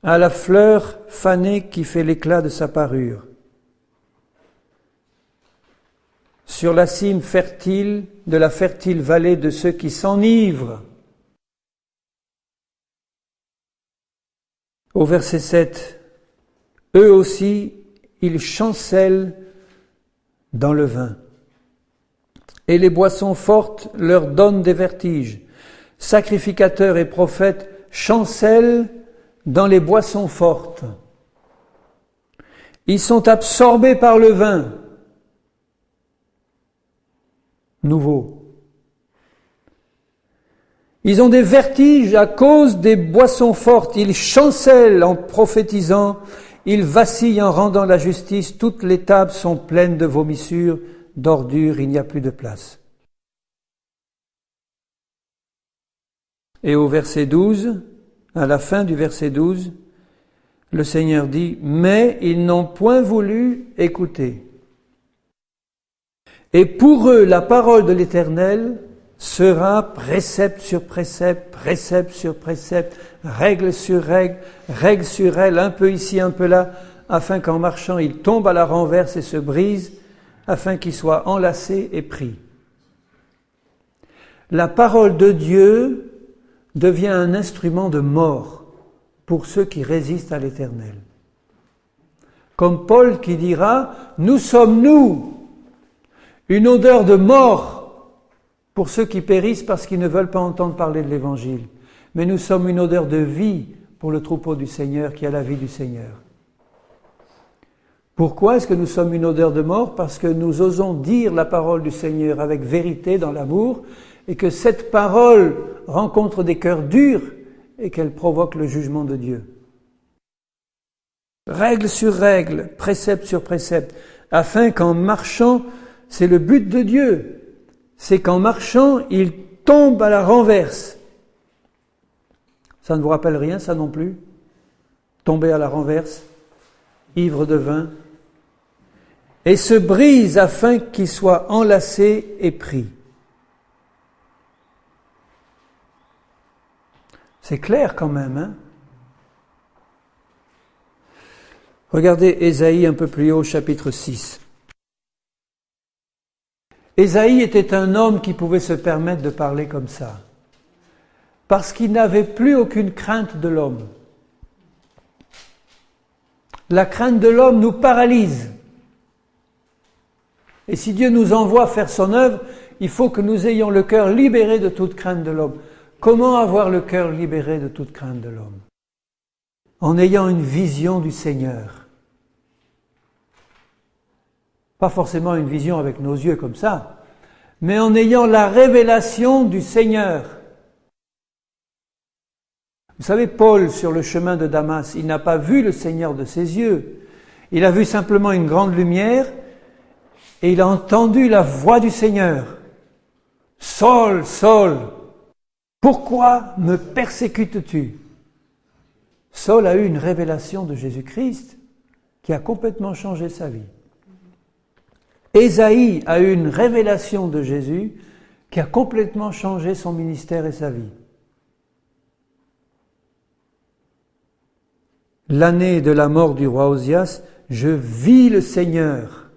à la fleur fanée qui fait l'éclat de sa parure. Sur la cime fertile de la fertile vallée de ceux qui s'enivrent. » Au verset 7, « Eux aussi, ils chancellent dans le vin. Et les boissons fortes leur donnent des vertiges. Sacrificateurs et prophètes chancellent dans les boissons fortes. Ils sont absorbés par le vin nouveau. Ils ont des vertiges à cause des boissons fortes. Ils chancellent en prophétisant. Ils vacillent en rendant la justice, toutes les tables sont pleines de vomissures, d'ordures, il n'y a plus de place. Et au verset 12, à la fin du verset 12, le Seigneur dit, « Mais ils n'ont point voulu écouter. Et pour eux, la parole de l'Éternel sera précepte sur précepte, précepte sur précepte, règle sur règle, règle sur règle, un peu ici, un peu là, afin qu'en marchant, ils tombent à la renverse et se brisent, afin qu'ils soient enlacés et pris. » La parole de Dieu devient un instrument de mort pour ceux qui résistent à l'Éternel. Comme Paul qui dira, « Nous sommes, nous, une odeur de mort pour ceux qui périssent parce qu'ils ne veulent pas entendre parler de l'Évangile. Mais nous sommes une odeur de vie pour le troupeau du Seigneur qui a la vie du Seigneur. » Pourquoi est-ce que nous sommes une odeur de mort? Parce que nous osons dire la parole du Seigneur avec vérité dans l'amour et que cette parole rencontre des cœurs durs et qu'elle provoque le jugement de Dieu. Règle sur règle, précepte sur précepte, afin qu'en marchant, c'est le but de Dieu, c'est qu'en marchant, il tombe à la renverse. Ça ne vous rappelle rien, ça non plus? Tomber à la renverse, ivre de vin, et se brise afin qu'il soit enlacé et pris. C'est clair quand même, hein? Regardez Ésaïe un peu plus haut, chapitre 6. Ésaïe était un homme qui pouvait se permettre de parler comme ça, parce qu'il n'avait plus aucune crainte de l'homme. La crainte de l'homme nous paralyse. Et si Dieu nous envoie faire son œuvre, il faut que nous ayons le cœur libéré de toute crainte de l'homme. Comment avoir le cœur libéré de toute crainte de l'homme? En ayant une vision du Seigneur. Pas forcément une vision avec nos yeux comme ça, mais en ayant la révélation du Seigneur. Vous savez, Paul, sur le chemin de Damas, il n'a pas vu le Seigneur de ses yeux. Il a vu simplement une grande lumière et il a entendu la voix du Seigneur. « Saul, Saul, pourquoi me persécutes-tu » Saul a eu une révélation de Jésus-Christ qui a complètement changé sa vie. Ésaïe a eu une révélation de Jésus qui a complètement changé son ministère et sa vie. L'année de la mort du roi Osias, je vis le Seigneur,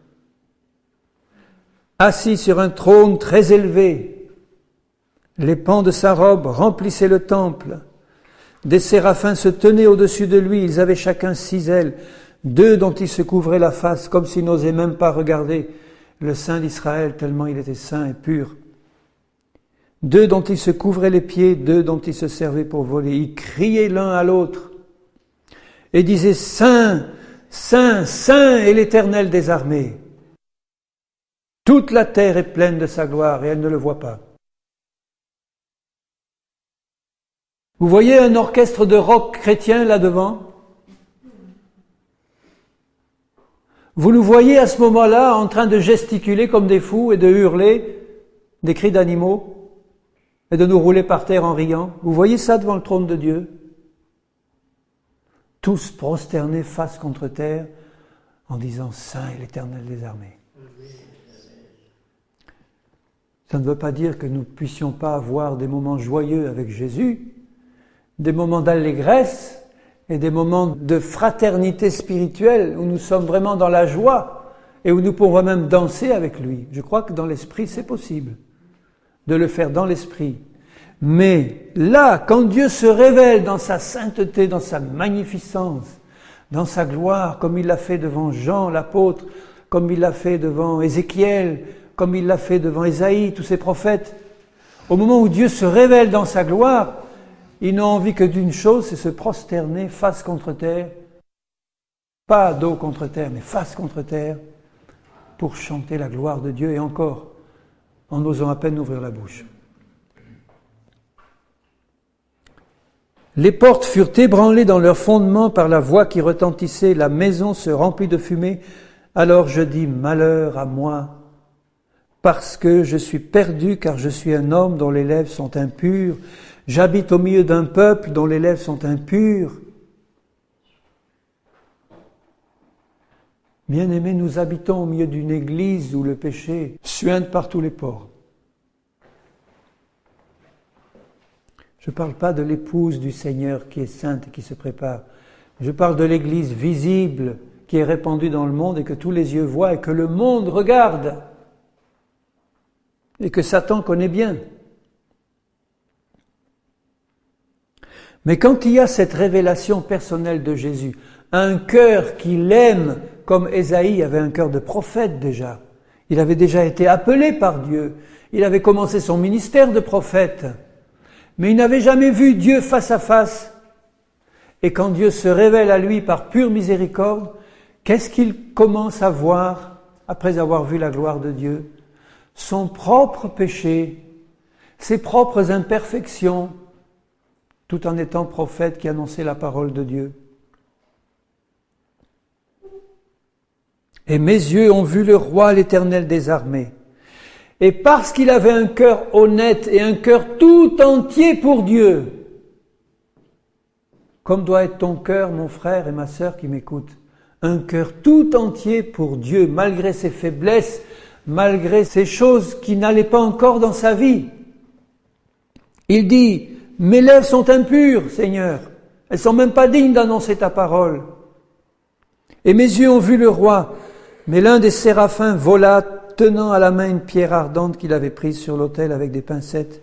assis sur un trône très élevé. Les pans de sa robe remplissaient le temple. Des séraphins se tenaient au-dessus de lui, ils avaient chacun 6 ailes, 2 dont ils se couvraient la face, comme s'ils n'osaient même pas regarder le Saint d'Israël, tellement il était saint et pur. 2 dont ils se couvraient les pieds, 2 dont ils se servaient pour voler. Ils criaient l'un à l'autre et disaient « Saint, Saint, Saint est l'Éternel des armées. Toute la terre est pleine de sa gloire et elle ne le voit pas. » Vous voyez un orchestre de rock chrétien là devant? Vous nous voyez à ce moment-là en train de gesticuler comme des fous et de hurler des cris d'animaux et de nous rouler par terre en riant. Vous voyez ça devant le trône de Dieu? Tous prosternés face contre terre en disant « Saint est l'Éternel des armées ». Ça ne veut pas dire que nous ne puissions pas avoir des moments joyeux avec Jésus, des moments d'allégresse et des moments de fraternité spirituelle où nous sommes vraiment dans la joie et où nous pourrons même danser avec lui. Je crois que dans l'esprit, c'est possible de le faire dans l'esprit. Mais là, quand Dieu se révèle dans sa sainteté, dans sa magnificence, dans sa gloire, comme il l'a fait devant Jean l'apôtre, comme il l'a fait devant Ézéchiel, comme il l'a fait devant Ésaïe, tous ces prophètes, au moment où Dieu se révèle dans sa gloire, ils n'ont envie que d'une chose, c'est se prosterner face contre terre, pas dos contre terre, mais face contre terre, pour chanter la gloire de Dieu, et encore, en n'osant à peine ouvrir la bouche. Les portes furent ébranlées dans leur fondement par la voix qui retentissait, la maison se remplit de fumée. Alors je dis, malheur à moi, parce que je suis perdu, car je suis un homme dont les lèvres sont impures. J'habite au milieu d'un peuple dont les lèvres sont impures. Bien-aimés, nous habitons au milieu d'une église où le péché suinte par tous les pores. Je ne parle pas de l'épouse du Seigneur qui est sainte et qui se prépare. Je parle de l'église visible qui est répandue dans le monde et que tous les yeux voient et que le monde regarde et que Satan connaît bien. Mais quand il y a cette révélation personnelle de Jésus, un cœur qui l'aime, comme Ésaïe avait un cœur de prophète déjà, il avait déjà été appelé par Dieu, il avait commencé son ministère de prophète, mais il n'avait jamais vu Dieu face à face. Et quand Dieu se révèle à lui par pure miséricorde, qu'est-ce qu'il commence à voir après avoir vu la gloire de Dieu? Son propre péché, ses propres imperfections, tout en étant prophète qui annonçait la parole de Dieu. Et mes yeux ont vu le roi, l'Éternel des armées. Et parce qu'il avait un cœur honnête et un cœur tout entier pour Dieu, comme doit être ton cœur, mon frère et ma sœur qui m'écoutent, un cœur tout entier pour Dieu, malgré ses faiblesses, malgré ces choses qui n'allaient pas encore dans sa vie. Il dit, mes lèvres sont impures, Seigneur, elles sont même pas dignes d'annoncer ta parole. Et mes yeux ont vu le roi, mais l'un des séraphins vola tenant à la main une pierre ardente qu'il avait prise sur l'autel avec des pincettes.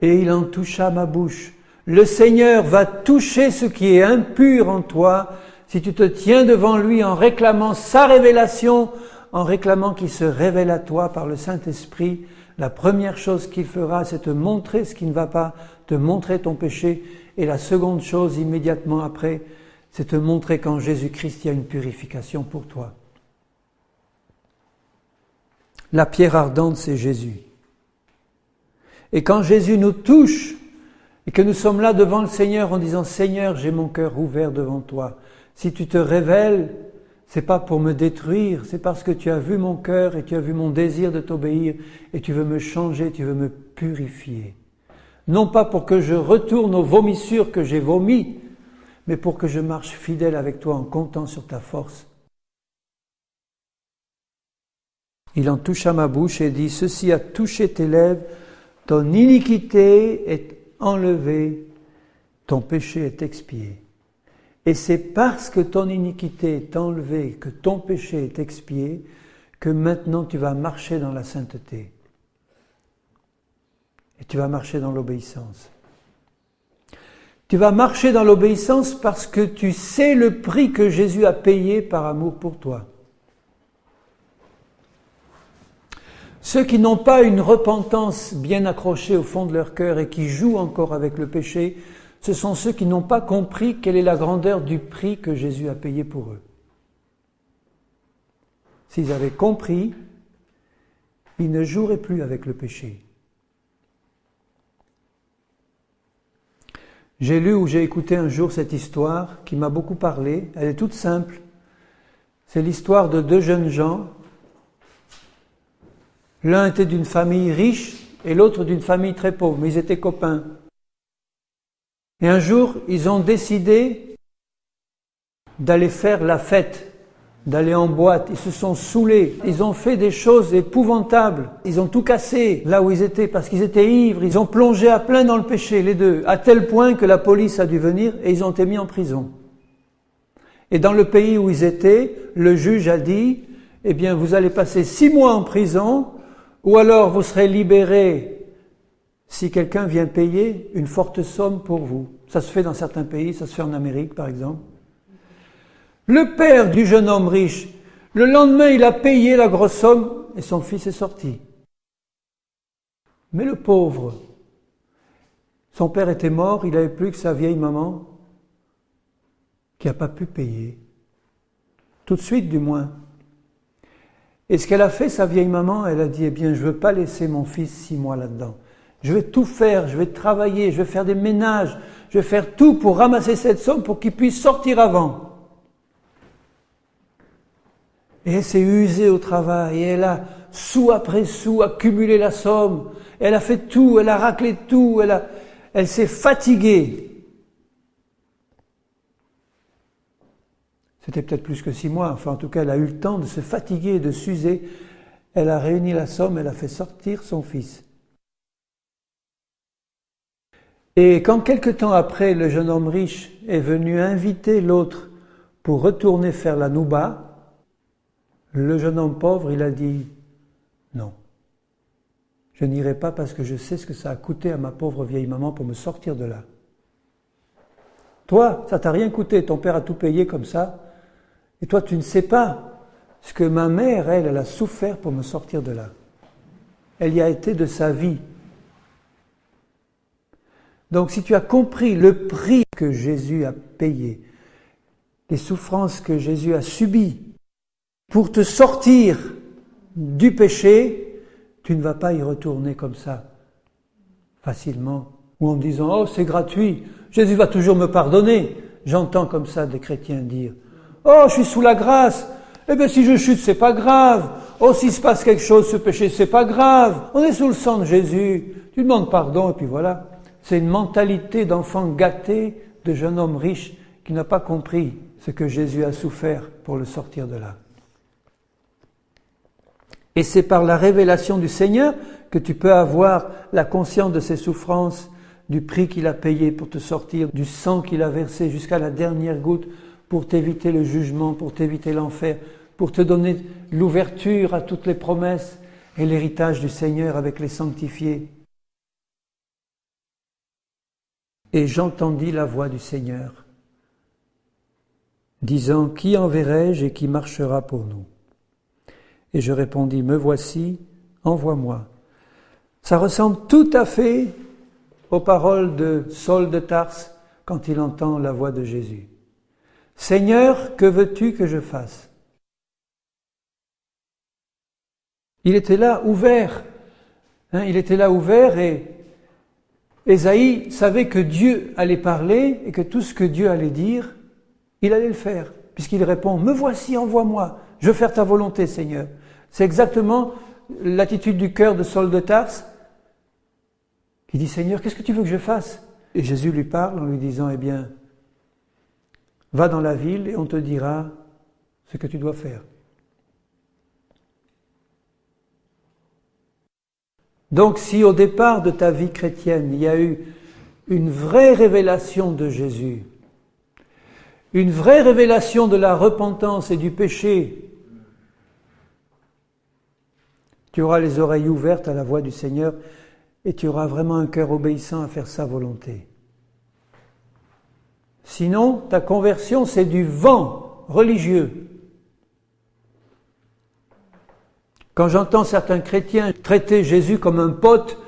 Et il en toucha ma bouche. Le Seigneur va toucher ce qui est impur en toi si tu te tiens devant lui en réclamant sa révélation, en réclamant qu'il se révèle à toi par le Saint-Esprit. La première chose qu'il fera, c'est te montrer ce qui ne va pas, te montrer ton péché. Et la seconde chose, immédiatement après, c'est te montrer qu'en Jésus-Christ, il y a une purification pour toi. La pierre ardente, c'est Jésus. Et quand Jésus nous touche, et que nous sommes là devant le Seigneur en disant « Seigneur, j'ai mon cœur ouvert devant toi. Si tu te révèles, c'est pas pour me détruire, c'est parce que tu as vu mon cœur et tu as vu mon désir de t'obéir et tu veux me changer, tu veux me purifier. Non pas pour que je retourne aux vomissures que j'ai vomies, mais pour que je marche fidèle avec toi en comptant sur ta force. » Il en toucha ma bouche et dit « Ceci a touché tes lèvres, ton iniquité est enlevée, ton péché est expié. » Et c'est parce que ton iniquité est enlevée, que ton péché est expié, que maintenant tu vas marcher dans la sainteté. Et tu vas marcher dans l'obéissance. Tu vas marcher dans l'obéissance parce que tu sais le prix que Jésus a payé par amour pour toi. Ceux qui n'ont pas une repentance bien accrochée au fond de leur cœur et qui jouent encore avec le péché, ce sont ceux qui n'ont pas compris quelle est la grandeur du prix que Jésus a payé pour eux. S'ils avaient compris, ils ne joueraient plus avec le péché. J'ai lu ou j'ai écouté un jour cette histoire qui m'a beaucoup parlé. Elle est toute simple. C'est l'histoire de deux jeunes gens. L'un était d'une famille riche et l'autre d'une famille très pauvre, mais ils étaient copains. Et un jour, ils ont décidé d'aller faire la fête, d'aller en boîte. Ils se sont saoulés. Ils ont fait des choses épouvantables. Ils ont tout cassé là où ils étaient parce qu'ils étaient ivres. Ils ont plongé à plein dans le péché, les deux, à tel point que la police a dû venir et ils ont été mis en prison. Et dans le pays où ils étaient, le juge a dit, eh bien, vous allez passer 6 mois en prison ou alors vous serez libérés si quelqu'un vient payer une forte somme pour vous. Ça se fait dans certains pays, ça se fait en Amérique par exemple. Le père du jeune homme riche, le lendemain il a payé la grosse somme et son fils est sorti. Mais le pauvre, son père était mort, il n'avait plus que sa vieille maman qui n'a pas pu payer. Tout de suite du moins. Et ce qu'elle a fait, sa vieille maman, elle a dit, eh bien je ne veux pas laisser mon fils 6 mois là-dedans. Je vais tout faire, je vais travailler, je vais faire des ménages, je vais faire tout pour ramasser cette somme pour qu'il puisse sortir avant. Et elle s'est usée au travail, et elle a, sou après sou, accumulé la somme. Elle a fait tout, elle a raclé tout, elle s'est fatiguée. C'était peut-être plus que 6 mois, enfin en tout cas elle a eu le temps de se fatiguer et de s'user. Elle a réuni la somme, elle a fait sortir son fils. Et quand quelque temps après, le jeune homme riche est venu inviter l'autre pour retourner faire la nouba, le jeune homme pauvre, il a dit « Non, je n'irai pas parce que je sais ce que ça a coûté à ma pauvre vieille maman pour me sortir de là. Toi, ça t'a rien coûté, ton père a tout payé comme ça, et toi tu ne sais pas ce que ma mère, elle a souffert pour me sortir de là. Elle y a été de sa vie. » Donc si tu as compris le prix que Jésus a payé, les souffrances que Jésus a subies pour te sortir du péché, tu ne vas pas y retourner comme ça, facilement, ou en disant « Oh, c'est gratuit, Jésus va toujours me pardonner ». J'entends comme ça des chrétiens dire « Oh, je suis sous la grâce, eh bien si je chute, c'est pas grave. Oh, s'il se passe quelque chose, ce péché, c'est pas grave. On est sous le sang de Jésus, tu demandes pardon et puis voilà ». C'est une mentalité d'enfant gâté, de jeune homme riche qui n'a pas compris ce que Jésus a souffert pour le sortir de là. Et c'est par la révélation du Seigneur que tu peux avoir la conscience de ses souffrances, du prix qu'il a payé pour te sortir, du sang qu'il a versé jusqu'à la dernière goutte pour t'éviter le jugement, pour t'éviter l'enfer. pour te donner l'ouverture à toutes les promesses et l'héritage du Seigneur avec les sanctifiés. Et j'entendis la voix du Seigneur, disant, qui enverrai-je et qui marchera pour nous? Et je répondis, me voici, envoie-moi. Ça ressemble tout à fait aux paroles de Saul de Tarse quand il entend la voix de Jésus. Seigneur, que veux-tu que je fasse? Il était là ouvert. Il était là ouvert et Ésaïe savait que Dieu allait parler et que tout ce que Dieu allait dire, il allait le faire. Puisqu'il répond, me voici, envoie-moi. Je veux faire ta volonté, Seigneur. C'est exactement l'attitude du cœur de Saul de Tarse, qui dit, Seigneur, qu'est-ce que tu veux que je fasse? Et Jésus lui parle en lui disant, eh bien, va dans la ville et on te dira ce que tu dois faire. Donc si au départ de ta vie chrétienne, il y a eu une vraie révélation de Jésus, une vraie révélation de la repentance et du péché, tu auras les oreilles ouvertes à la voix du Seigneur et tu auras vraiment un cœur obéissant à faire sa volonté. Sinon, ta conversion, c'est du vent religieux. Quand j'entends certains chrétiens traiter Jésus comme un pote,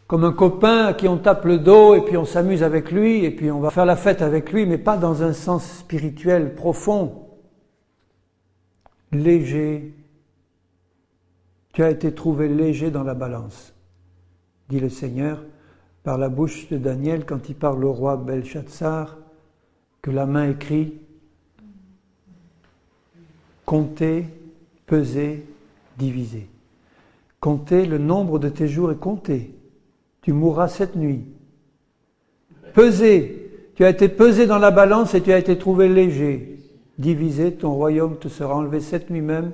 comme un copain à qui on tape le dos et puis on s'amuse avec lui et puis on va faire la fête avec lui, mais pas dans un sens spirituel profond, léger. Tu as été trouvé léger dans la balance, dit le Seigneur par la bouche de Daniel quand il parle au roi Belshazzar, que la main écrit « Comptez, pesez, divisez. Comptez, le nombre de tes jours est compté. Tu mourras cette nuit. Pesez, tu as été pesé dans la balance et tu as été trouvé léger. Divisé, ton royaume te sera enlevé cette nuit même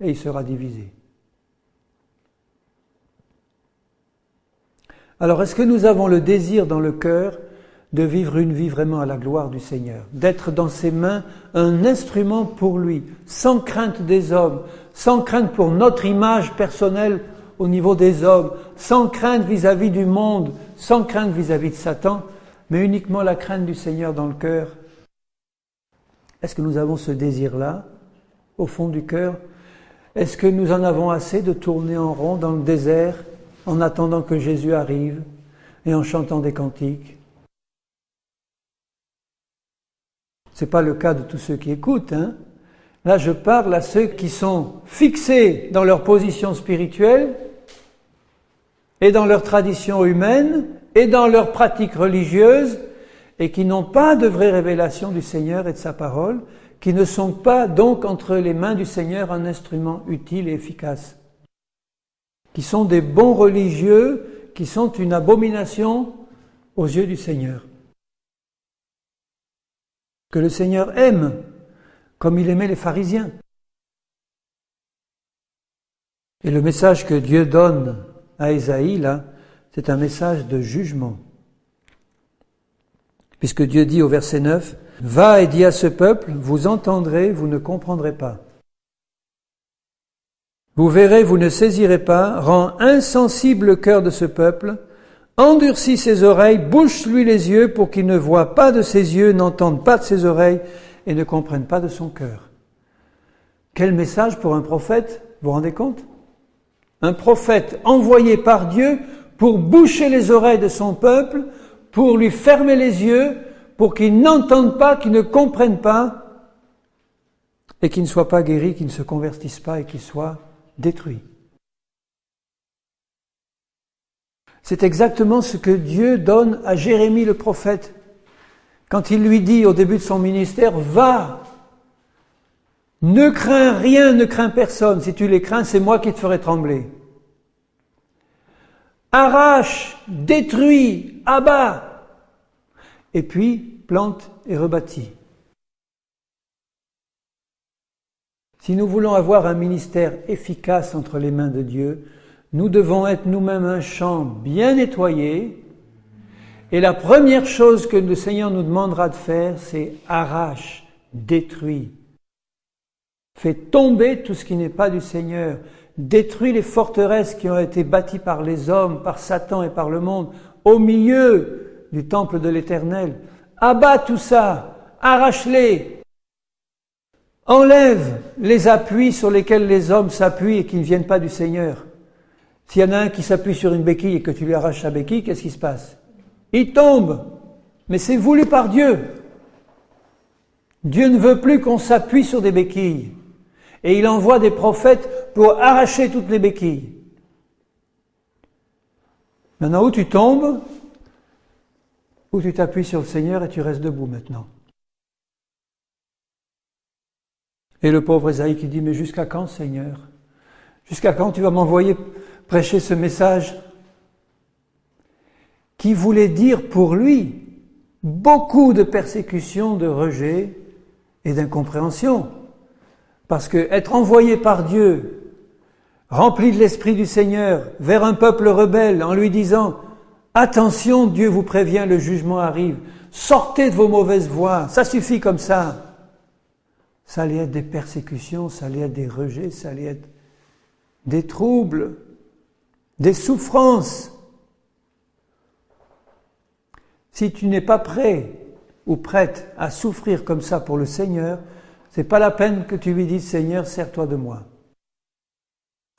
et il sera divisé. » Alors, est-ce que nous avons le désir dans le cœur de vivre une vie vraiment à la gloire du Seigneur, d'être dans ses mains un instrument pour lui, sans crainte des hommes, sans crainte pour notre image personnelle au niveau des hommes, sans crainte vis-à-vis du monde, sans crainte vis-à-vis de Satan, mais uniquement la crainte du Seigneur dans le cœur. Est-ce que nous avons ce désir-là, au fond du cœur? Est-ce que nous en avons assez de tourner en rond dans le désert, en attendant que Jésus arrive et en chantant des cantiques? Ce n'est pas le cas de tous ceux qui écoutent. Là, je parle à ceux qui sont fixés dans leur position spirituelle et dans leur tradition humaine et dans leur pratique religieuse et qui n'ont pas de vraie révélation du Seigneur et de sa parole, qui ne sont pas donc entre les mains du Seigneur un instrument utile et efficace, qui sont des bons religieux, qui sont une abomination aux yeux du Seigneur. Que le Seigneur aime, comme il aimait les pharisiens. Et le message que Dieu donne à Ésaïe, là, c'est un message de jugement. Puisque Dieu dit au verset 9, « Va et dis à ce peuple, vous entendrez, vous ne comprendrez pas. Vous verrez, vous ne saisirez pas, rends insensible le cœur de ce peuple, endurcis ses oreilles, bouche-lui les yeux pour qu'il ne voie pas de ses yeux, n'entende pas de ses oreilles et ne comprenne pas de son cœur. » Quel message pour un prophète, vous vous rendez compte? Un prophète envoyé par Dieu pour boucher les oreilles de son peuple, pour lui fermer les yeux, pour qu'il n'entende pas, qu'il ne comprenne pas, et qu'il ne soit pas guéri, qu'il ne se convertisse pas et qu'il soit détruit. C'est exactement ce que Dieu donne à Jérémie le prophète. Quand il lui dit au début de son ministère, « Va, ne crains rien, ne crains personne. Si tu les crains, c'est moi qui te ferai trembler. Arrache, détruis, abat. Et puis, plante et rebâtis. » Si nous voulons avoir un ministère efficace entre les mains de Dieu, nous devons être nous-mêmes un champ bien nettoyé. Et la première chose que le Seigneur nous demandera de faire, c'est arrache, détruis. Fais tomber tout ce qui n'est pas du Seigneur. Détruis les forteresses qui ont été bâties par les hommes, par Satan et par le monde, au milieu du temple de l'Éternel. Abats tout ça, arrache-les. Enlève les appuis sur lesquels les hommes s'appuient et qui ne viennent pas du Seigneur. S'il y en a un qui s'appuie sur une béquille et que tu lui arraches sa béquille, qu'est-ce qui se passe? Il tombe. Mais c'est voulu par Dieu. Dieu ne veut plus qu'on s'appuie sur des béquilles. Et il envoie des prophètes pour arracher toutes les béquilles. Maintenant, où tu tombes, où tu t'appuies sur le Seigneur et tu restes debout maintenant. Et le pauvre Ésaïe qui dit, mais jusqu'à quand, Seigneur? Jusqu'à quand tu vas m'envoyer prêcher ce message qui voulait dire pour lui beaucoup de persécutions, de rejet et d'incompréhension. Parce que être envoyé par Dieu, rempli de l'Esprit du Seigneur, vers un peuple rebelle, en lui disant « Attention, Dieu vous prévient, le jugement arrive. Sortez de vos mauvaises voies, ça suffit comme ça. » Ça allait être des persécutions, ça allait être des rejets, ça allait être des troubles, des souffrances. Si tu n'es pas prêt ou prête à souffrir comme ça pour le Seigneur, c'est pas la peine que tu lui dises « Seigneur, sers-toi de moi ».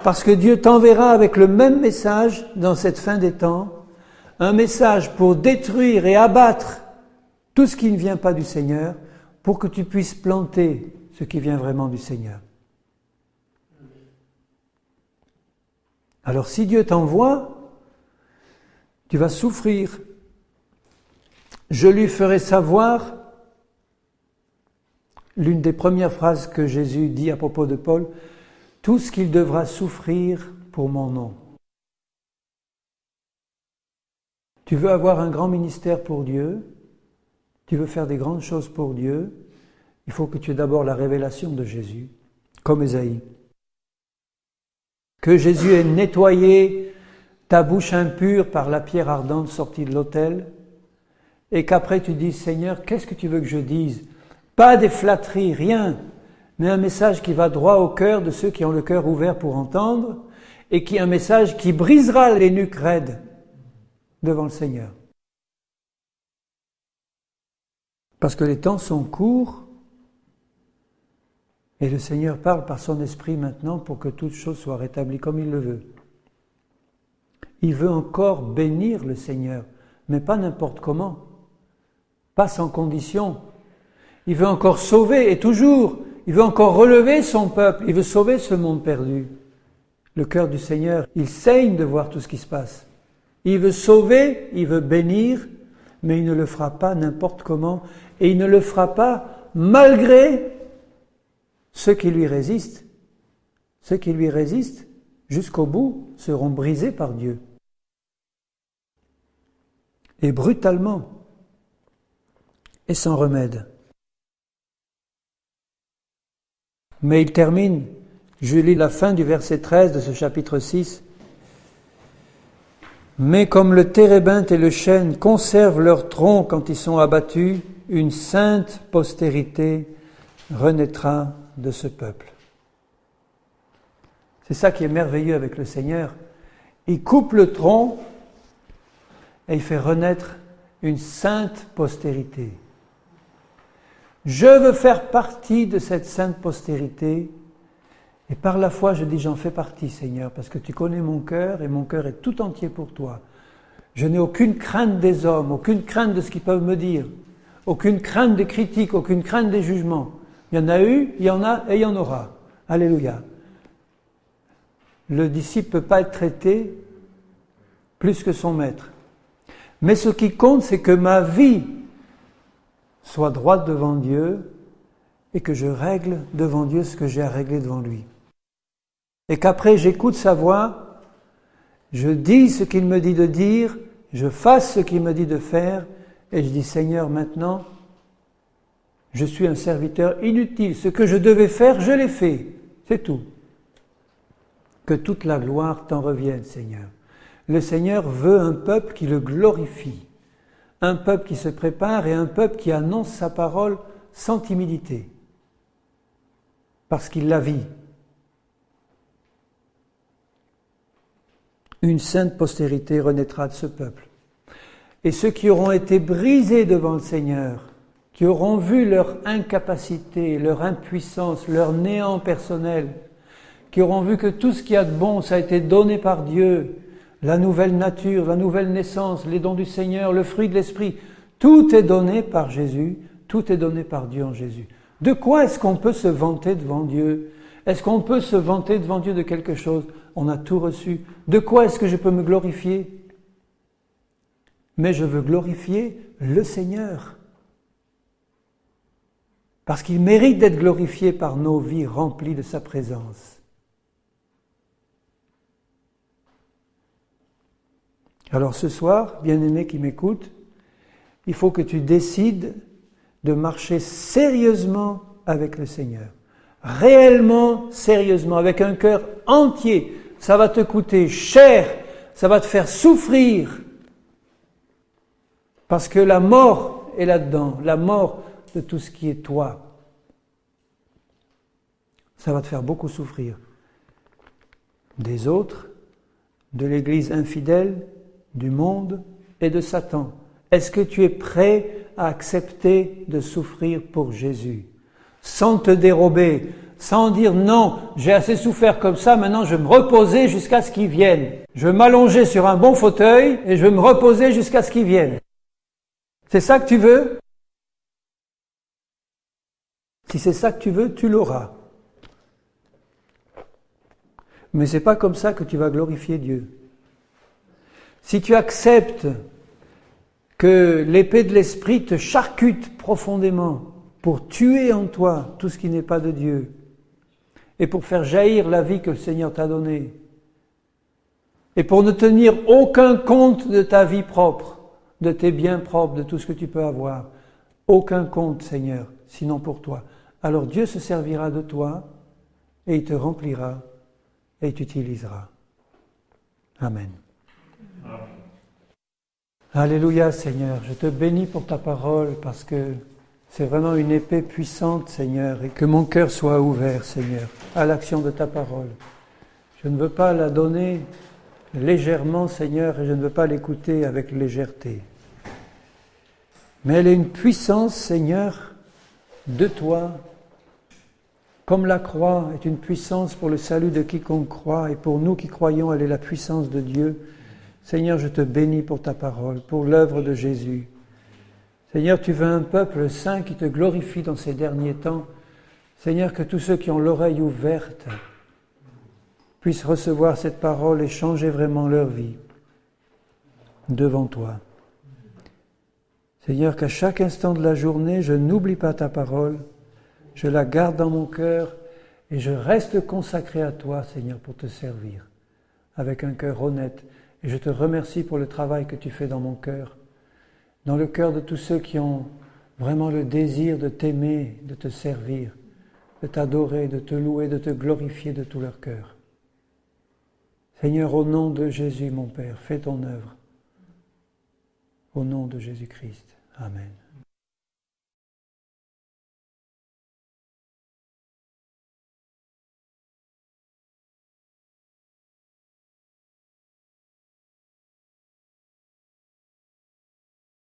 Parce que Dieu t'enverra avec le même message dans cette fin des temps, un message pour détruire et abattre tout ce qui ne vient pas du Seigneur, pour que tu puisses planter ce qui vient vraiment du Seigneur. Alors si Dieu t'envoie, tu vas souffrir. Je lui ferai savoir, l'une des premières phrases que Jésus dit à propos de Paul, tout ce qu'il devra souffrir pour mon nom. Tu veux avoir un grand ministère pour Dieu, tu veux faire des grandes choses pour Dieu, il faut que tu aies d'abord la révélation de Jésus, comme Ésaïe. Que Jésus ait nettoyé ta bouche impure par la pierre ardente sortie de l'autel, et qu'après tu dises, Seigneur, qu'est-ce que tu veux que je dise? Pas des flatteries, rien, mais un message qui va droit au cœur de ceux qui ont le cœur ouvert pour entendre, et qui est un message qui brisera les nuques raides devant le Seigneur. Parce que les temps sont courts, et le Seigneur parle par son esprit maintenant pour que toute chose soit rétablie comme il le veut. Il veut encore bénir le Seigneur, mais pas n'importe comment, pas sans condition. Il veut encore sauver, et toujours, il veut encore relever son peuple, il veut sauver ce monde perdu. Le cœur du Seigneur, il saigne de voir tout ce qui se passe. Il veut sauver, il veut bénir, mais il ne le fera pas n'importe comment, et il ne le fera pas malgré ceux qui lui résistent. Ceux qui lui résistent, jusqu'au bout, seront brisés par Dieu. Et brutalement, et sans remède. Mais il termine, je lis la fin du verset 13 de ce chapitre 6. Mais comme le térébinthe et le chêne conservent leur tronc quand ils sont abattus, une sainte postérité renaîtra de ce peuple. C'est ça qui est merveilleux avec le Seigneur. Il coupe le tronc et il fait renaître une sainte postérité. Je veux faire partie de cette sainte postérité et par la foi je dis j'en fais partie Seigneur parce que tu connais mon cœur et mon cœur est tout entier pour toi. Je n'ai aucune crainte des hommes, aucune crainte de ce qu'ils peuvent me dire, aucune crainte des critiques, aucune crainte des jugements. Il y en a eu, il y en a et il y en aura. Alléluia. Le disciple ne peut pas être traité plus que son maître. Mais ce qui compte, c'est que ma vie soit droite devant Dieu et que je règle devant Dieu ce que j'ai à régler devant lui. Et qu'après j'écoute sa voix, je dis ce qu'il me dit de dire, je fasse ce qu'il me dit de faire et je dis Seigneur maintenant, je suis un serviteur inutile. Ce que je devais faire, je l'ai fait. C'est tout. Que toute la gloire t'en revienne, Seigneur. Le Seigneur veut un peuple qui le glorifie. Un peuple qui se prépare et un peuple qui annonce sa parole sans timidité. parce qu'il la vit. Une sainte postérité renaîtra de ce peuple. Et ceux qui auront été brisés devant le Seigneur, qui auront vu leur incapacité, leur impuissance, leur néant personnel, qui auront vu que tout ce qu'il y a de bon, ça a été donné par Dieu, la nouvelle nature, la nouvelle naissance, les dons du Seigneur, le fruit de l'Esprit, tout est donné par Jésus, tout est donné par Dieu en Jésus. De quoi est-ce qu'on peut se vanter devant Dieu? Est-ce qu'on peut se vanter devant Dieu de quelque chose? On a tout reçu. De quoi est-ce que je peux me glorifier? Mais je veux glorifier le Seigneur. Parce qu'il mérite d'être glorifié par nos vies remplies de sa présence. Alors ce soir, bien-aimé qui m'écoute, il faut que tu décides de marcher sérieusement avec le Seigneur. Réellement, sérieusement, avec un cœur entier. Ça va te coûter cher, ça va te faire souffrir. Parce que la mort est là-dedans, la mort de tout ce qui est toi. Ça va te faire beaucoup souffrir. Des autres, de l'Église infidèle, du monde et de Satan. Est-ce que tu es prêt à accepter de souffrir pour Jésus? Sans te dérober, sans dire non, j'ai assez souffert comme ça, maintenant je vais me reposer jusqu'à ce qu'il vienne. Je vais m'allonger sur un bon fauteuil et je vais me reposer jusqu'à ce qu'il vienne. C'est ça que tu veux? Si c'est ça que tu veux, tu l'auras. Mais c'est pas comme ça que tu vas glorifier Dieu. Si tu acceptes que l'épée de l'Esprit te charcute profondément pour tuer en toi tout ce qui n'est pas de Dieu et pour faire jaillir la vie que le Seigneur t'a donnée et pour ne tenir aucun compte de ta vie propre, de tes biens propres, de tout ce que tu peux avoir, aucun compte, Seigneur, sinon pour toi. Alors Dieu se servira de toi et il te remplira et il t'utilisera. Amen. Alléluia, Seigneur. Je te bénis pour ta parole parce que c'est vraiment une épée puissante, Seigneur, et que mon cœur soit ouvert, Seigneur, à l'action de ta parole. Je ne veux pas la donner légèrement, Seigneur, et je ne veux pas l'écouter avec légèreté. Mais elle est une puissance, Seigneur, de toi, comme la croix est une puissance pour le salut de quiconque croit, et pour nous qui croyons, elle est la puissance de Dieu. Seigneur, je te bénis pour ta parole, pour l'œuvre de Jésus. Seigneur, tu veux un peuple saint qui te glorifie dans ces derniers temps. Seigneur, que tous ceux qui ont l'oreille ouverte puissent recevoir cette parole et changer vraiment leur vie devant toi. Seigneur, qu'à chaque instant de la journée, je n'oublie pas ta parole, je la garde dans mon cœur et je reste consacré à toi, Seigneur, pour te servir avec un cœur honnête. Et je te remercie pour le travail que tu fais dans mon cœur, dans le cœur de tous ceux qui ont vraiment le désir de t'aimer, de te servir, de t'adorer, de te louer, de te glorifier de tout leur cœur. Seigneur, au nom de Jésus, mon Père, fais ton œuvre. Au nom de Jésus-Christ. Amen.